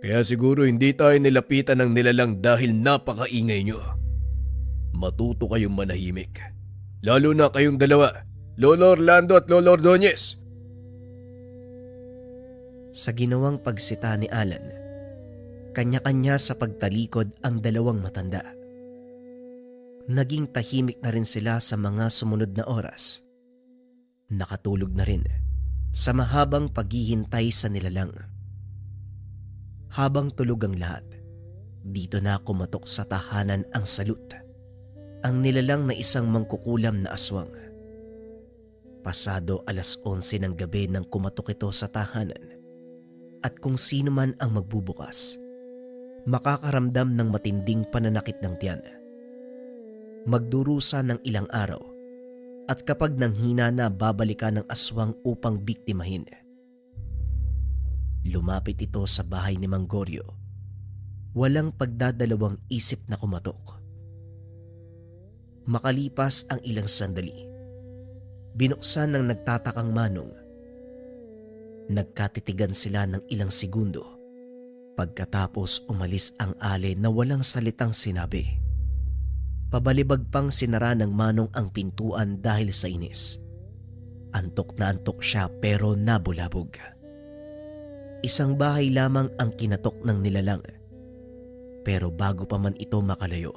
Kaya siguro hindi tayo nilapitan ng nilalang dahil napakaingay nyo. Matuto kayong manahimik. Lalo na kayong dalawa, Lolo Orlando at Lolo Ordonez. Sa ginawang pagsita ni Alan, kanya-kanya sa pagtalikod ang 2 matanda. Naging tahimik na rin sila sa mga sumunod na oras. Nakatulog na rin sa mahabang paghihintay sa nilalang. Habang tulog ang lahat, dito na kumatok sa tahanan ang salut. Ang nilalang na isang mangkukulam na aswang. Pasado 11:00 ng gabi nang kumatok ito sa tahanan. At kung sino man ang magbubukas, makakaramdam ng matinding pananakit ng tiyan. Magdurusa ng ilang araw at kapag nanghina na babalikan ng aswang upang biktimahin. Lumapit ito sa bahay ni Mang Goryo. Walang pagdadalawang isip na kumatok. Makalipas ang ilang sandali, binuksan ng nagtatakang manong. Nagkatitigan sila ng ilang segundo. Pagkatapos umalis ang ale na walang salitang sinabi. Pabalibag pang sinara ng manong ang pintuan dahil sa inis. Antok na antok siya pero nabulabog. Isang bahay lamang ang kinatok ng nilalang. Pero bago pa man ito makalayo,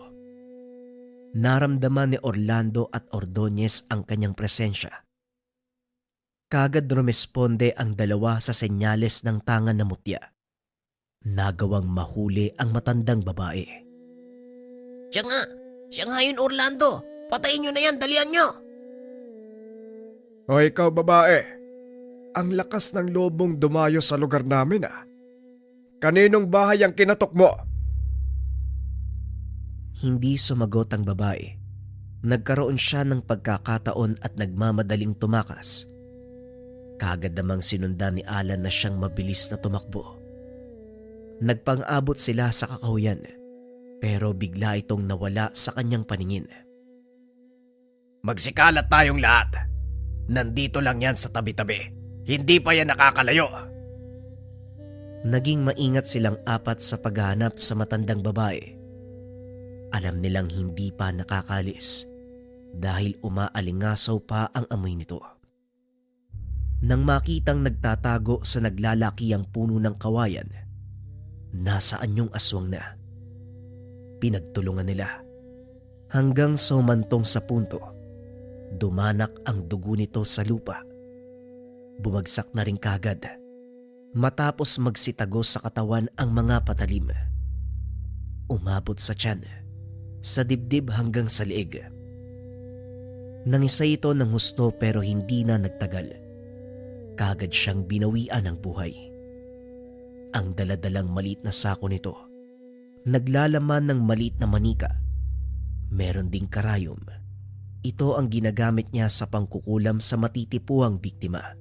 naramdaman ni Orlando at Ordonez ang kanyang presensya. Kagad rumesponde ang dalawa sa senyales ng tangan na mutya. Nagawang mahuli ang matandang babae. Siya nga yun, Orlando. Patayin nyo na yan, dalian nyo. O ikaw babae, ang lakas ng lobong dumayo sa lugar namin ah. Kaninong bahay ang kinatok mo? Hindi sumagot ang babae. Nagkaroon siya ng pagkakataon at nagmamadaling tumakas. Kagad namang sinundan ni Alan na siyang mabilis na tumakbo. Nagpang-abot sila sa kakahuyan, pero bigla itong nawala sa kanyang paningin. Magsikalat tayong lahat. Nandito lang yan sa tabi-tabi. Hindi pa yan nakakalayo. Naging maingat silang apat sa paghahanap sa matandang babae. Alam nilang hindi pa nakakalis dahil umaalingasaw pa ang amoy nito. Nang makitang nagtatago sa naglalakihang puno ng kawayan, nasaan yung aswang na? Pinagtulungan nila hanggang sa umantong sa punto. Dumanak ang dugo nito sa lupa. Bumagsak na rin kagad matapos magsitago sa katawan ang mga patalim. Umabot sa tiyan, sa dibdib hanggang sa leeg. Nangisa ito ng husto pero hindi na nagtagal. Kagad siyang binawian ng buhay. Ang daladalang maliit na sako nito, naglalaman ng maliit na manika. Meron ding karayom. Ito ang ginagamit niya sa pangkukulam sa matitipuang biktima.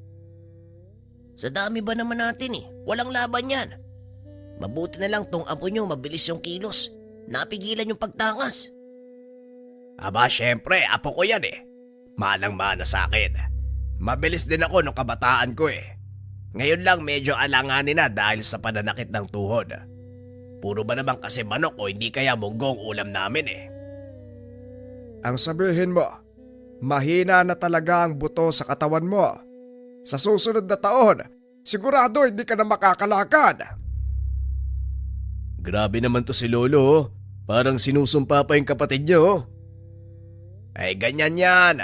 Sa dami ba naman natin eh? Walang laban yan. Mabuti na lang tong apo nyo mabilis yung kilos. Napigilan yung pagtangas. Aba, syempre, apo ko yan eh. Manang-mana sa akin. Mabilis din ako nung kabataan ko eh. Ngayon lang medyo alanganin na dahil sa pananakit ng tuhod. Puro ba naman kasi manok o hindi kaya munggong ulam namin eh. Ang sabihin mo, mahina na talaga ang buto sa katawan mo. Sa susunod na taon, sigurado hindi ka na makakalakad. Grabe naman to si Lolo oh. Parang sinusumpa pa yung kapatid niyo oh. Ay ganyan yan.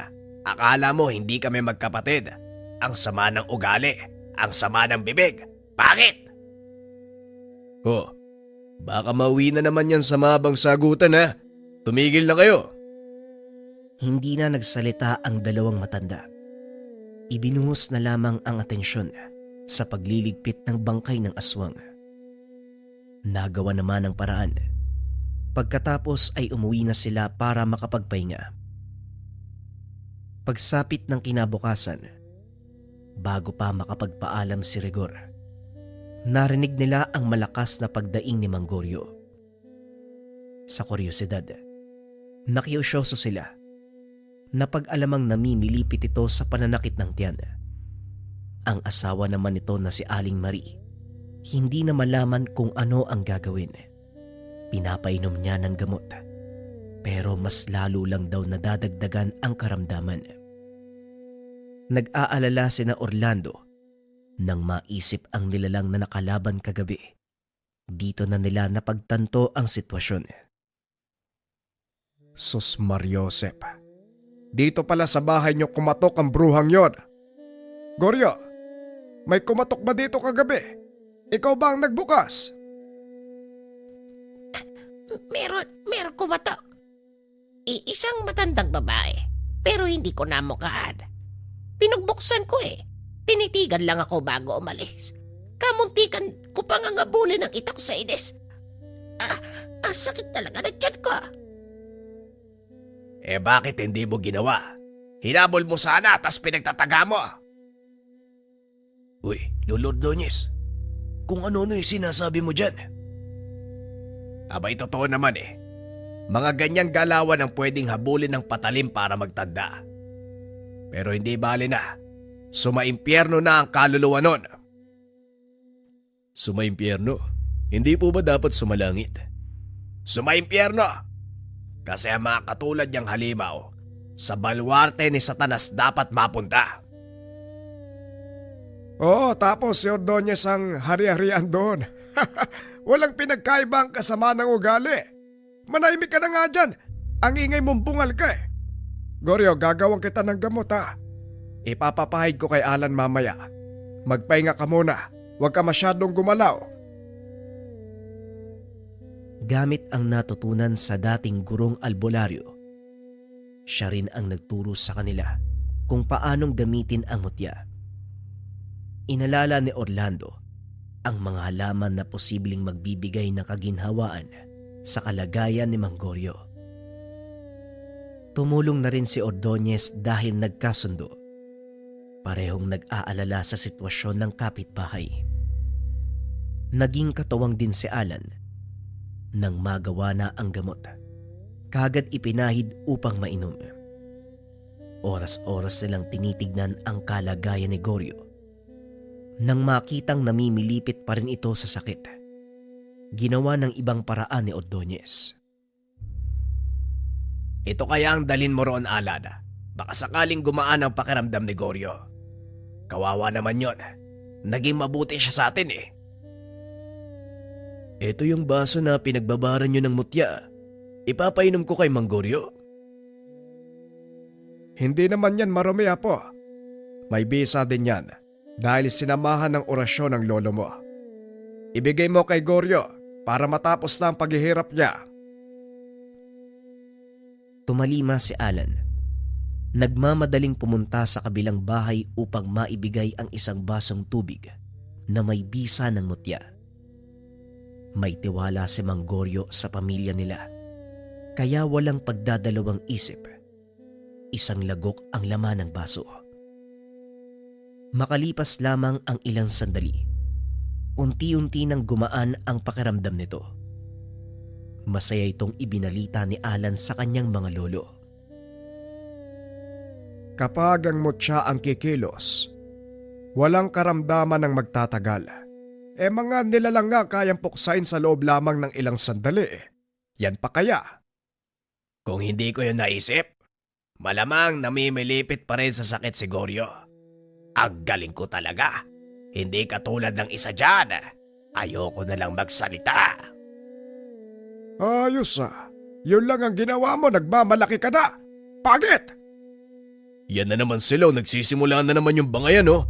Akala mo hindi kami magkapatid. Ang sama ng ugali. Ang sama ng bibig. Bakit? Oh, baka mauwi na naman yan sa mabang sagutan ha. Tumigil na kayo. Hindi na nagsalita ang dalawang matanda. Ibinuhos na lamang ang atensyon sa pagliligpit ng bangkay ng aswang. Nagawa naman ang paraan. Pagkatapos ay umuwi na sila para makapagpahinga. Pagsapit ng kinabukasan, bago pa makapagpaalam si Rigor, narinig nila ang malakas na pagdaing ni Manggorio. Sa kuryosidad, nakiusyoso sila. Napag-alamang namimilipit ito sa pananakit ng tiyan. Ang asawa naman nito na si Aling Marie, hindi na malaman kung ano ang gagawin. Pinapainom niya ng gamot, pero mas lalo lang daw nadadagdagan ang karamdaman. Nag-aalala sina Orlando nang maisip ang nilalang na nakalaban kagabi. Dito na nila napagtanto ang sitwasyon. Sus Mariosep, dito pala sa bahay niyo kumatok ang bruhang yon. Goryo, may kumatok ba dito kagabi? Ikaw ba ang nagbukas? Meron kumatok. Isang matandang babae, pero hindi ko namukhaan. Pinugbuksan ko eh. Tinitigan lang ako bago umalis. Kamuntikan ko pang angabulin ng itak sa inis. Ang sakit talaga ng tiyan ko. Eh bakit hindi mo ginawa? Hinabol mo sana tas pinagtataga mo. Uy, Lolo Ordonez, kung ano-ano yung sinasabi mo dyan. Abay totoo naman eh. Mga ganyang galawan ang pwedeng habulin ng patalim para magtanda. Pero hindi bali na. Sumaimpyerno na ang kaluluwa nun. Sumaimpyerno? Hindi po ba dapat sumalangit? Sumaimpyerno! Kasi ang mga katulad niyang halimaw, sa balwarte ni Satanas dapat mapunta. Oo, tapos si Ordonez ang hari-harian doon. Walang pinagkaiba ang kasama ng ugali. Manahimik ka na nga dyan. Ang ingay mong bungal ka eh. Goryo, gagawang kita ng gamot ha. Ipapapahid ko kay Alan mamaya. Magpahinga ka muna. Huwag ka masyadong gumalaw. Gamit ang natutunan sa dating gurong albularyo, siya rin ang nagturo sa kanila kung paanong gamitin ang mutya. Inalala ni Orlando ang mga halaman na posibleng magbibigay ng kaginhawaan sa kalagayan ni Mang Goryo. Tumulong na rin si Ordonez dahil nagkasundo. Parehong nag-aalala sa sitwasyon ng kapitbahay. Naging katuwang din si Alan nang magawa na ang gamot. Kagad ipinahid upang mainom. Oras-oras silang tinitignan ang kalagayan ni Goryo. Nang makitang namimilipit pa rin ito sa sakit, ginawa ng ibang paraan ni Ordonez. Ito kaya ang dalin mo roon, Alan. Baka sakaling gumaan ang pakiramdam ni Goryo. Kawawa naman yon. Naging mabuti siya sa atin eh. Ito yung baso na pinagbabaran nyo ng mutya. Ipapainom ko kay Mang Goryo. Hindi naman yan marumi apo. May bisa din yan dahil sinamahan ng orasyon ng lolo mo. Ibigay mo kay Goryo para matapos na ang paghihirap niya. Tumalima si Alan. Nagmamadaling pumunta sa kabilang bahay upang maibigay ang isang basong tubig na may bisa ng mutya. May tiwala si Mang Goryo sa pamilya nila, kaya walang pagdadalawang isip. Isang lagok ang laman ng baso. Makalipas lamang ang ilang sandali, unti-unti nang gumaan ang pakiramdam nito. Masaya itong ibinalita ni Alan sa kanyang mga lolo. Kapag ang mutya ang kikilos, walang karamdaman ng magtatagal. Mga nilalang nga kayang puksain sa loob lamang ng ilang sandali. Yan pa kaya? Kung hindi ko yun naisip, malamang namimilipit pa rin sa sakit si Goryo. Ang galing ko talaga. Hindi katulad ng isa dyan. Ayoko na lang magsalita. Ayos ah. Yun lang ang ginawa mo, nagmamalaki ka na. Pagit! Yan na naman sila, nagsisimula na naman yung bangayan oh.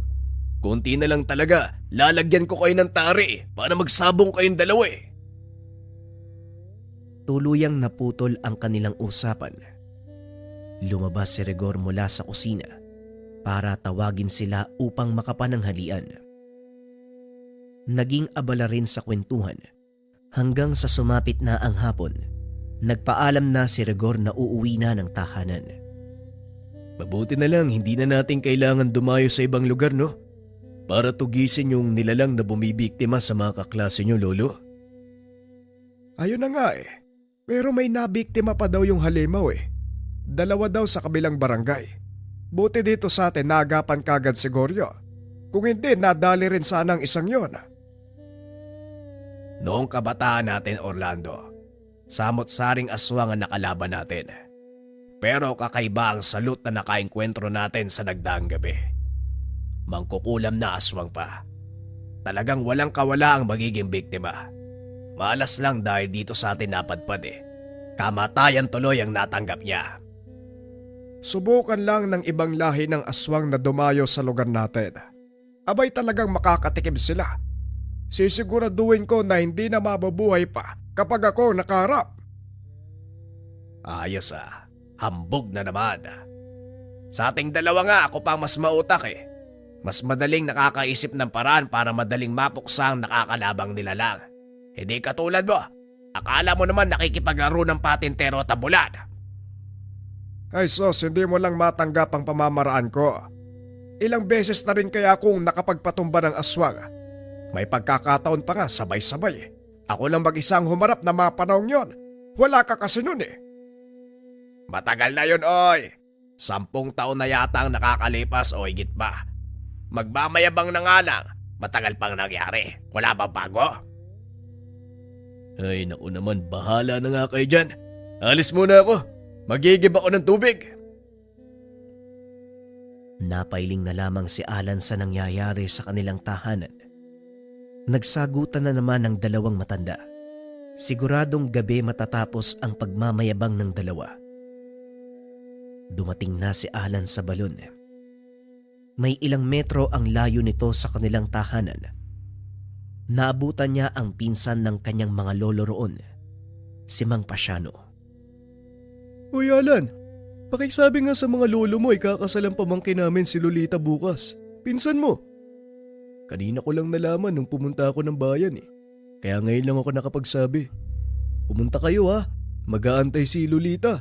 Kunti na lang talaga, lalagyan ko kayo ng tari para magsabong kayong dalawa eh. Tuluyang naputol ang kanilang usapan. Lumabas si Rigor mula sa kusina para tawagin sila upang makapananghalian. Naging abala rin sa kwentuhan hanggang sa sumapit na ang hapon. Nagpaalam na si Rigor na uuwi na ng tahanan. Mabuti na lang hindi na natin kailangan dumayo sa ibang lugar no? Para tugisin yung nilalang na bumibiktima sa mga kaklase nyo, Lolo. Ayun na nga eh. Pero may nabiktima pa daw yung halimaw eh. 2 daw sa kabilang barangay. Buti dito sa atin naagapan kagad si Goryo. Kung hindi, nadali rin sana ang isang yon. Noong kabataan natin, Orlando, samot-saring aswang ang nakalaban natin. Pero kakaiba ang salot na nakaengkwentro natin sa nagdaang gabi. Mangkukulam na aswang pa. Talagang walang kawala ang magiging biktima. Malas lang dahil dito sa atin napadpad eh. Kamatayan tuloy ang natanggap niya. Subukan lang ng ibang lahi ng aswang na dumayo sa lugar natin. Abay talagang makakatikim sila. Sisiguraduhin ko na hindi na mabubuhay pa kapag ako nakaharap. Ayos ah, hambog na naman. Sa ating dalawa nga ako pang mas mautak eh. Mas madaling nakakaisip ng paraan para madaling mapuksa ang nakakalabang nilalang. Hindi katulad mo. Akala mo naman nakikipaglaro ng patintero at tabulan. Ay sos, hindi mo lang matanggap ang pamamaraan ko. Ilang beses na rin kaya akong nakapagpatumba ng aswang. May pagkakataon pa nga sabay-sabay. Ako lang mag-isang humarap na mga panahon yon. Wala ka kasi nun eh. Matagal na yun, oy. 10 taon na yata ang nakakalipas o higit pa. Magmamayabang na nga lang, matagal pang nangyari. Wala ba bago? Ay naku naman, bahala na nga kayo dyan. Alis muna ako. Magigib ako ng tubig. Napailing na lamang si Alan sa nangyayari sa kanilang tahanan. Nagsagutan na naman ang dalawang matanda. Siguradong gabi matatapos ang pagmamayabang ng dalawa. Dumating na si Alan sa balon. May ilang metro ang layo nito sa kanilang tahanan. Naabutan niya ang pinsan ng kanyang mga lolo roon, si Mang Pasiano. Uy Alan, pakisabi nga sa mga lolo mo ikakasalang pamangkin namin si Lolita bukas. Pinsan mo. Kanina ko lang nalaman nung pumunta ako ng bayan eh. Kaya ngayon lang ako nakapagsabi. Pumunta kayo ha, mag-aantay si Lolita.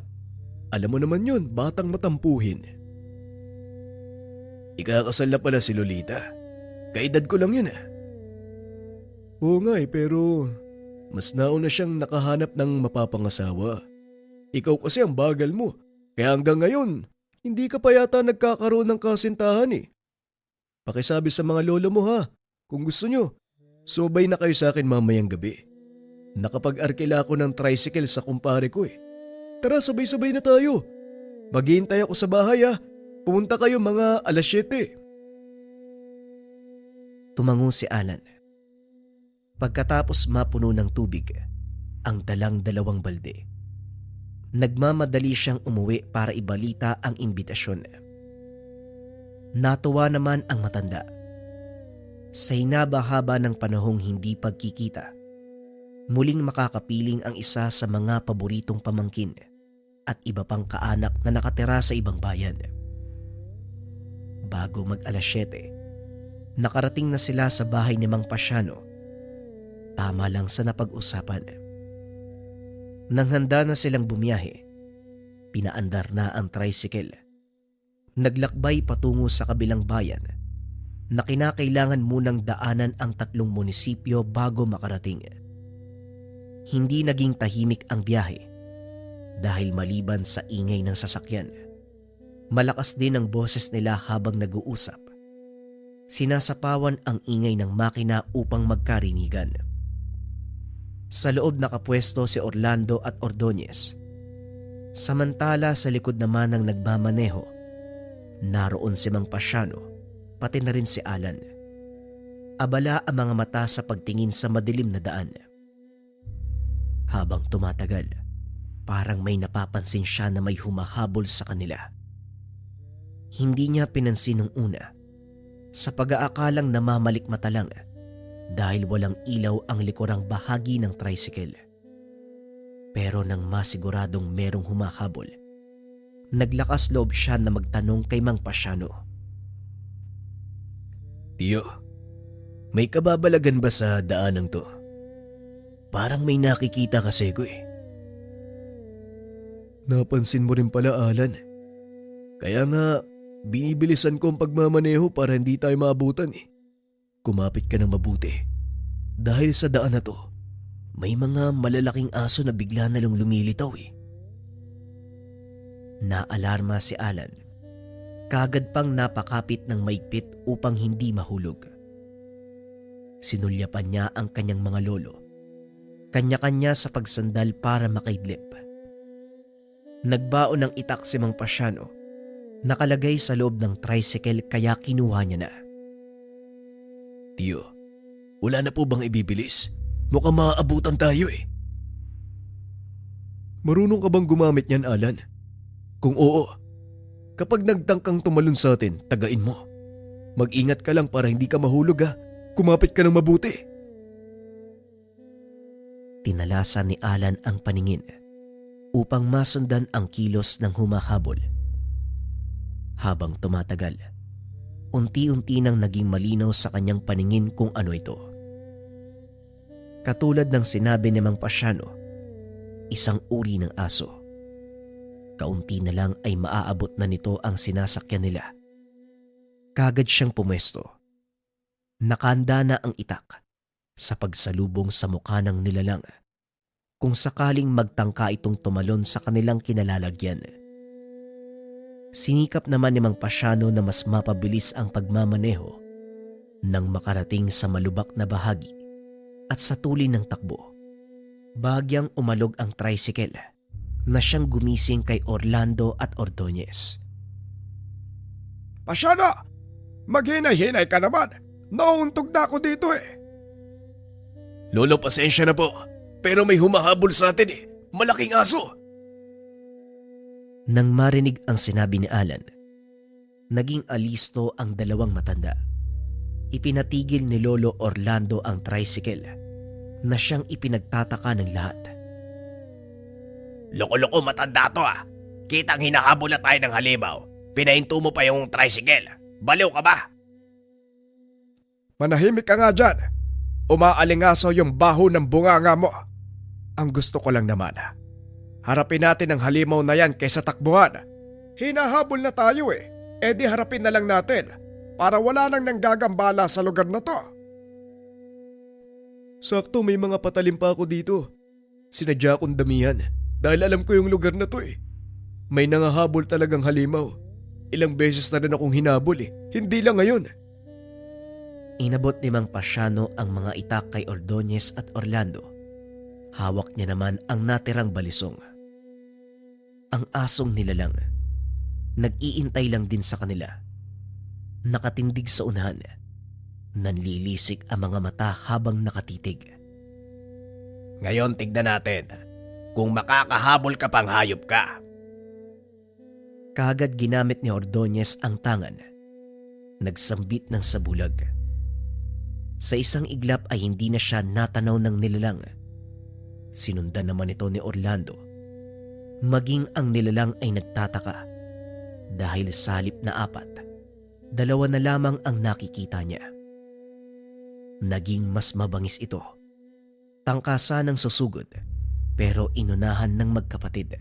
Alam mo naman yun, batang matampuhin. Ikakasal na pala si Lolita. Kaedad ko lang yun ah. Oo nga eh, pero mas nauna siyang nakahanap ng mapapangasawa. Ikaw kasi ang bagal mo, kaya hanggang ngayon, hindi ka pa yata nagkakaroon ng kasintahan eh. Pakisabi sa mga lolo mo ha, kung gusto nyo, sumabay na kayo sa akin mamayang gabi. Nakapag-arkila ako ng tricycle sa kumpare ko eh. Tara sabay-sabay na tayo. Maghihintay ako sa bahay ha, pumunta kayo mga 7:00. Tumango si Alan. Pagkatapos mapuno ng tubig, ang dalang 2 balde. Nagmamadali siyang umuwi para ibalita ang imbitasyon. Natuwa naman ang matanda. Sa hinaba-haba ng panahong hindi pagkikita, muling makakapiling ang isa sa mga paboritong pamangkin at iba pang kaanak na nakatira sa ibang bayan. Bago mag-7:00, nakarating na sila sa bahay ni Mang Pasiano. Tama lang sa napag-usapan. Nang handa na silang bumiyahe, pinaandar na ang tricycle. Naglakbay patungo sa kabilang bayan na kinakailangan munang daanan ang 3 munisipyo bago makarating. Hindi naging tahimik ang biyahe dahil maliban sa ingay ng sasakyan, malakas din ang boses nila habang nag-uusap. Sinasapawan ang ingay ng makina upang magkarinigan. Sa loob nakapwesto si Orlando at Ordonez. Samantala sa likod naman ng nagmamaneho, naroon si Mang Pasiano, pati na rin si Alan. Abala ang mga mata sa pagtingin sa madilim na daan. Habang tumatagal, parang may napapansin siya na may humahabol sa kanila. Hindi niya pinansin nung una, sa pag-aakalang namamalikmata lang dahil walang ilaw ang likurang bahagi ng tricycle. Pero nang masiguradong merong humahabol, naglakas loob siya na magtanong kay Mang Pasiano. Tiyo, may kababalagan ba sa daanang to? Parang may nakikita kasi ko eh. Napansin mo rin pala Alan. Kaya nga, binibilisan ko ang pagmamaneho para hindi tayo maabutan eh. Kumapit ka ng mabuti. Dahil sa daan na to, may mga malalaking aso na bigla na lang lumilitaw eh. Naalarma si Alan. Kagad pang napakapit ng maigpit upang hindi mahulog. Sinulyapan niya ang kanyang mga lolo. Kanya-kanya sa pagsandal para makaidlip. Nagbaon ng itak si Mang Pasiano. Nakalagay sa loob ng tricycle kaya kinuha niya na. Tiyo, wala na po bang ibibilis? Mukhang maaabutan tayo eh. Marunong ka bang gumamit niyan, Alan? Kung oo, kapag nagtangkang tumalon sa atin, tagain mo. Mag-ingat ka lang para hindi ka mahulog ha. Kumapit ka ng mabuti. Tinalasan ni Alan ang paningin upang masundan ang kilos ng humahabol. Habang tumatagal, unti-unti nang naging malinaw sa kanyang paningin kung ano ito. Katulad ng sinabi ni Mang Pasiano, isang uri ng aso. Kaunti na lang ay maaabot na nito ang sinasakyan nila. Kagad siyang pumwesto. Nakahanda na ang itak sa pagsalubong sa mukha ng nilalang kung sakaling magtangka itong tumalon sa kanilang kinalalagyan. Sinikap naman ni Mang Pasiano na mas mapabilis ang pagmamaneho nang makarating sa malubak na bahagi at sa tuli ng takbo. Bahagyang umalog ang tricycle na siyang gumising kay Orlando at Ordonez. Pasiano, maghinay-hinay ka naman. Nauuntog na ako dito eh. Lolo, pasensya na po. Pero may humahabol sa atin eh. Malaking aso. Nang marinig ang sinabi ni Alan, naging alisto ang dalawang matanda. Ipinatigil ni Lolo Orlando ang tricycle na siyang ipinagtataka ng lahat. Loko-loko matanda to ah. Kitang hinahabol na tayo ng halimaw. Pinahinto mo pa yung tricycle. Baliw ka ba? Manahimik ka nga dyan. Umaalingaso yung baho ng bunganga mo. Ang gusto ko lang naman, harapin natin ang halimaw na yan kaysa takbuhan. Hinahabol na tayo eh. E di harapin na lang natin para wala nang nanggagambala sa lugar na to. Sakto, may mga patalim pa ako dito. Sinadya kong damihan dahil alam ko yung lugar na to eh. May nangahabol talagang halimaw. Ilang beses na rin akong hinabol eh. Hindi lang ngayon. Inabot ni Mang Pasiano ang mga itak kay Ordonez at Orlando. Hawak niya naman ang natirang balisong. Ang asong nilalang, nag-iintay lang din sa kanila. Nakatindig sa unahan, nanlilisik ang mga mata habang nakatitig. Ngayon tignan natin kung makakahabol ka pang hayop ka. Kaagad ginamit ni Ordonez ang tangan. Nagsambit ng sabulag. Sa isang iglap ay hindi na siya natanaw ng nilalang. Sinundan naman ito ni Orlando. Maging ang nilalang ay nagtataka dahil sa halip na 4, 2 na lamang ang nakikita niya. Naging mas mabangis ito. Tangkasa ng susugod pero inunahan ng magkapatid.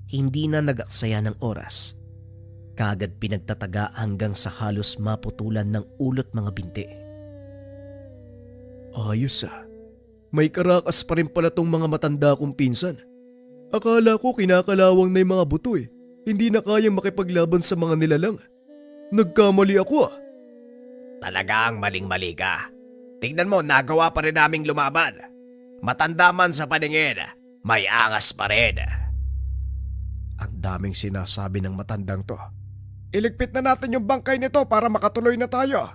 Hindi na nag-aksaya ng oras. Kaagad pinagtataga hanggang sa halos maputulan ng ulot mga binti. Ayos ah. May karakas pa rin pala tong mga matanda kong pinsan. Akala ko kinakalawang na yung mga buto eh. Hindi na kayang makipaglaban sa mga nilalang. Nagkamali ako ah. Talagang maling-mali ka. Tingnan mo, nagawa pa rin naming lumaban. Matanda man sa paningin, may angas pa rin. Ang daming sinasabi ng matandang to. Iligpit na natin yung bangkay nito para makatuloy na tayo.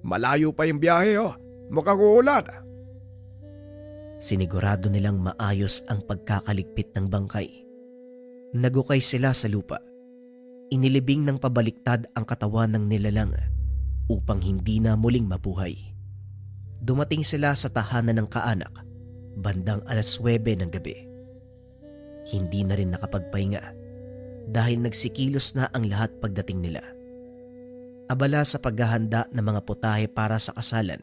Malayo pa yung biyahe oh. Mukhang uulan. Sinigurado nilang maayos ang pagkakaligpit ng bangkay. Nagukay sila sa lupa. Inilibing ng pabaliktad ang katawan ng nilalang upang hindi na muling mabuhay. Dumating sila sa tahanan ng kaanak bandang 9:00 ng gabi. Hindi na rin nakapagpahinga dahil nagsikilos na ang lahat pagdating nila. Abala sa paghahanda ng mga putahe para sa kasalan.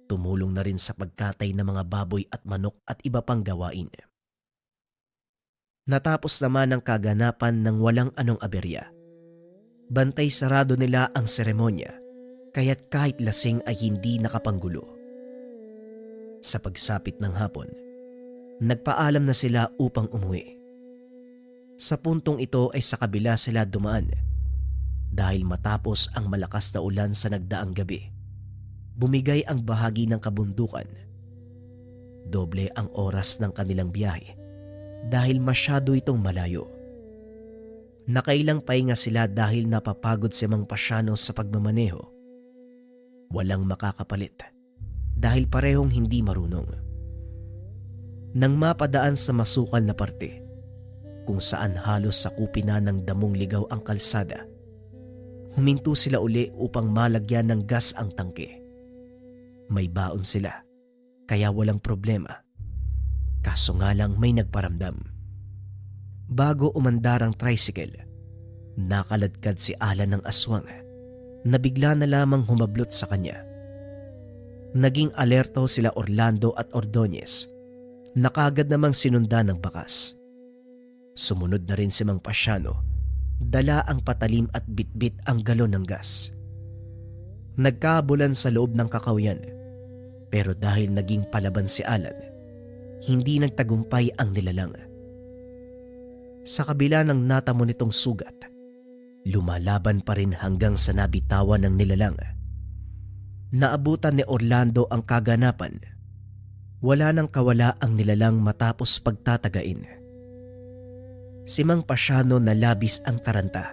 Tumulong na rin sa pagkatay ng mga baboy at manok at iba pang gawain. Natapos naman ang kaganapan ng walang anong aberya. Bantay sarado nila ang seremonya, kaya't kahit lasing ay hindi nakapanggulo. Sa pagsapit ng hapon, nagpaalam na sila upang umuwi. Sa puntong ito ay sa kabila sila dumaan dahil matapos ang malakas na ulan sa nagdaang gabi. Bumigay ang bahagi ng kabundukan. Doble ang oras ng kanilang biyahe dahil masyado itong malayo. Nakailang pahinga sila dahil napapagod si Mang Pasiano sa pagmamaneho. Walang makakapalit dahil parehong hindi marunong. Nang mapadaan sa masukal na parte kung saan halos sakupin na ng damong ligaw ang kalsada, huminto sila uli upang malagyan ng gas ang tangke. May baon sila, kaya walang problema. Kaso nga lang may nagparamdam. Bago umandar ang tricycle, nakaladkad si Alan ng aswang na bigla na lamang humablot sa kanya. Naging alerto sila Orlando at Ordonez na kaagad namang sinundan ng bakas. Sumunod na rin si Mang Pasiano, dala ang patalim at bitbit ang galon ng gas. Nagkabulan sa loob ng kakawyan Pero dahil naging palaban si Alan, hindi nagtagumpay ang nilalang. Sa kabila ng natamo nitong sugat, lumalaban pa rin hanggang sa nabitawan ng nilalang. Naabutan ni Orlando ang kaganapan. Wala nang kawala ang nilalang matapos pagtatagain. Si Mang Pasiano na labis ang taranta.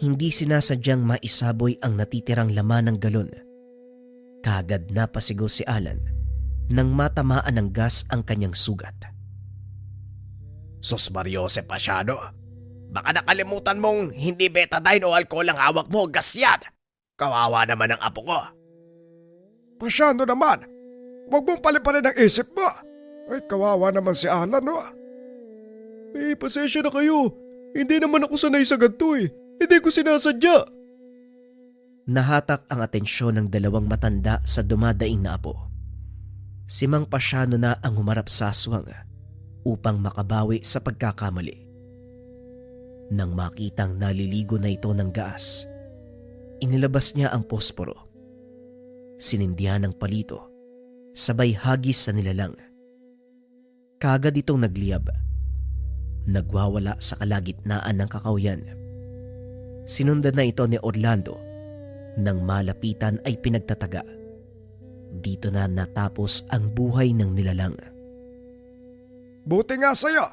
Hindi sinasadyang maisaboy ang natitirang laman ng galon. Kaagad napasigaw si Alan nang matamaan ng gas ang kanyang sugat. Sus Mariose Pasiano, baka nakalimutan mong hindi betadine o alcohol ang hawak mo, gas yan. Kawawa naman ang apo ko. Pasyano naman, huwag mong paliparin ang isip mo. Ay, kawawa naman si Alan, no? Pasensya na kayo. Hindi naman ako sanay sa ganito eh. Hindi ko sinasadya. Nahatak ang atensyon ng dalawang matanda sa dumadaing na apo. Si Mang Pasiano na ang humarap sa aswang upang makabawi sa pagkakamali. Nang makitang naliligo na ito ng gas, inilabas niya ang posporo. Sinindihan ng palito, sabay hagis sa nilalang. Kaagad itong nagliyab. Nagwawala sa kalagitnaan ng kakawyan. Sinundan na ito ni Orlando. Nang malapitan ay pinagtataga. Dito na natapos ang buhay ng nilalang. Buti nga sa'yo.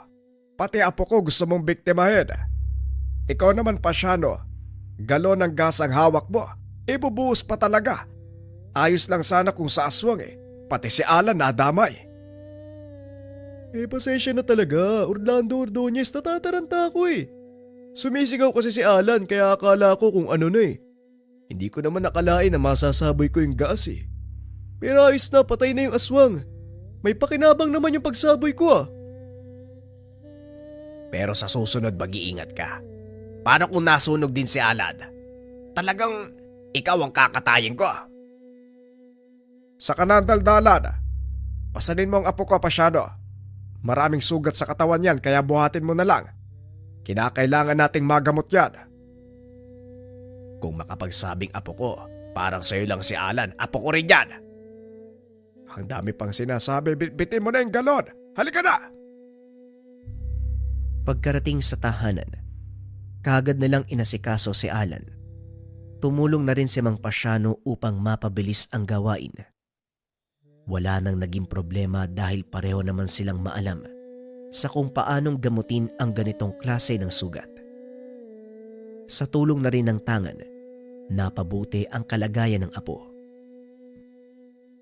Pati apo ko gusto mong biktimahin. Ikaw naman, Pasiano. Galon ng gas ang hawak mo. Ibubuhos pa talaga. Ayos lang sana kung sa aswang eh. Pati si Alan nadamay. Pasensya na talaga. Orlando Ordonez, natataranta ako eh. Sumisigaw kasi si Alan kaya akala ko kung ano na eh. Hindi ko naman nakalain na masasaboy ko yung gas eh. Pero ayos na, patay na yung aswang. May pakinabang naman yung pagsaboy ko ah. Pero sa susunod mag-iingat ka. Paano kung nasunog din si Alan? Talagang ikaw ang kakatayin ko. Sa kanandal-dalan, pasanin mo ang apo ko, Pasiano. Maraming sugat sa katawan yan kaya buhatin mo na lang. Kinakailangan nating magamot yan. Kung makapagsabing apo ko, parang sa'yo lang si Alan, apo ko rin yan. Ang dami pang sinasabi, bitin mo na yung galon. Halika na! Pagkarating sa tahanan, kaagad nilang inasikaso si Alan. Tumulong na rin si Mang Pasiano upang mapabilis ang gawain. Wala nang naging problema dahil pareho naman silang maalam sa kung paanong gamutin ang ganitong klase ng sugat. Sa tulong na rin ng tangan, napabuti ang kalagayan ng apo.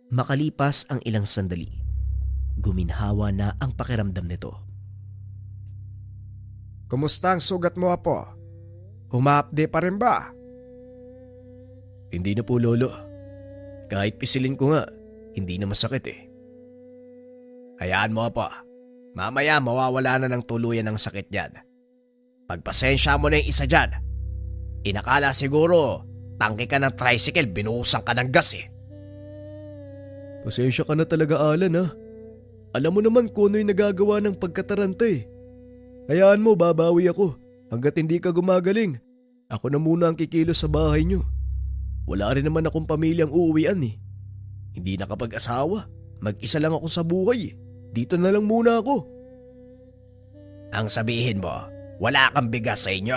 Makalipas ang ilang sandali, guminhawa na ang pakiramdam nito. Kumusta ang sugat mo, apo? Humapde pa rin ba? Hindi na po, Lolo. Kahit pisilin ko nga, hindi na masakit eh. Hayaan mo, Apo. Mamaya mawawala na ng tuluyan ng sakit niyan. Pagpasensya mo na yung isa dyan. Inakala siguro, tangke ka ng tricycle, binuhusan ka ng gas eh. Pasensya ka na talaga, Alan ha. Alam mo naman kung ano yung nagagawa ng pagkataranta eh. Hayaan mo, babawi ako. Hanggat hindi ka gumagaling, ako na muna ang kikilos sa bahay niyo. Wala rin naman akong pamilyang uuwian eh. Hindi nakapag-asawa. Mag-isa lang ako sa buhay eh. Dito na lang muna ako. Ang sabihin mo, wala kang bigas sa inyo.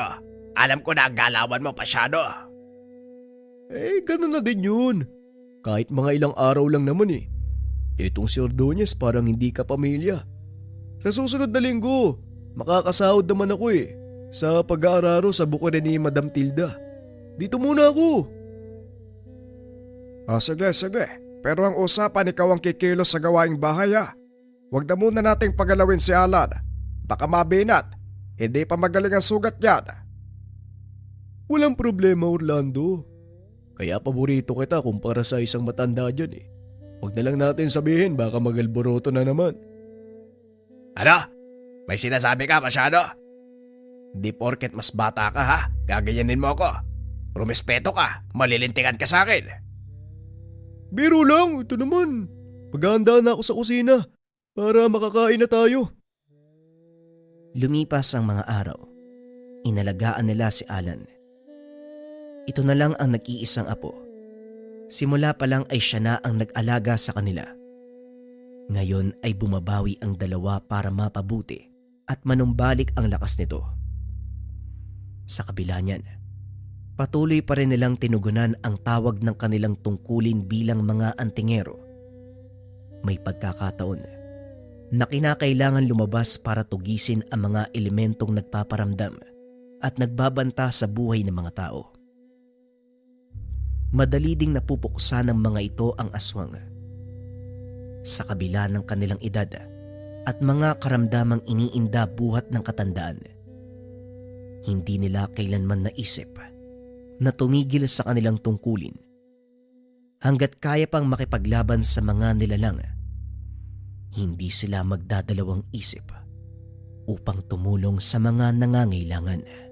Alam ko na ang galawan mo, Pasiano. Ganun na din yun. Kahit mga ilang araw lang naman eh. Itong si Ordonez parang hindi ka pamilya. Sa susunod na linggo, makakasahod naman ako eh. Sa pag-aararo sa buko ni Madam Tilda. Dito muna ako. Sige, sige. Pero ang usapan ikaw ang kikilos sa gawaing bahay ha. Huwag na muna nating pagalawin si Alan. Baka mabinat. Hindi pa magaling ang sugat yan. Walang problema, Orlando. Kaya paborito kita kumpara sa isang matanda dyan eh. Huwag na lang natin sabihin baka magalboroto na naman. Ano? May sinasabi ka, Pasiano? Di porket mas bata ka ha, gaganyanin mo ako. Rumespeto ka, malilintikan ka sa akin. Biro lang, ito naman. Maghahanda na ako sa kusina para makakain na tayo. Lumipas ang mga araw. Inalagaan nila si Alan. Ito na lang ang nag-iisang apo. Simula pa lang ay siya na ang nag-alaga sa kanila. Ngayon ay bumabawi ang dalawa para mapabuti at manumbalik ang lakas nito. Sa kabila niyan, patuloy pa rin nilang tinugunan ang tawag ng kanilang tungkulin bilang mga antingero. May pagkakataon na kinakailangan lumabas para tugisin ang mga elementong nagpaparamdam at nagbabanta sa buhay ng mga tao. Madali ding napupuksa ng mga ito ang aswang. Sa kabila ng kanilang edad at mga karamdamang iniinda buhat ng katandaan, hindi nila kailanman naisip na tumigil sa kanilang tungkulin. Hanggat kaya pang makipaglaban sa mga nilalang, hindi sila magdadalawang isip upang tumulong sa mga nangangailangan.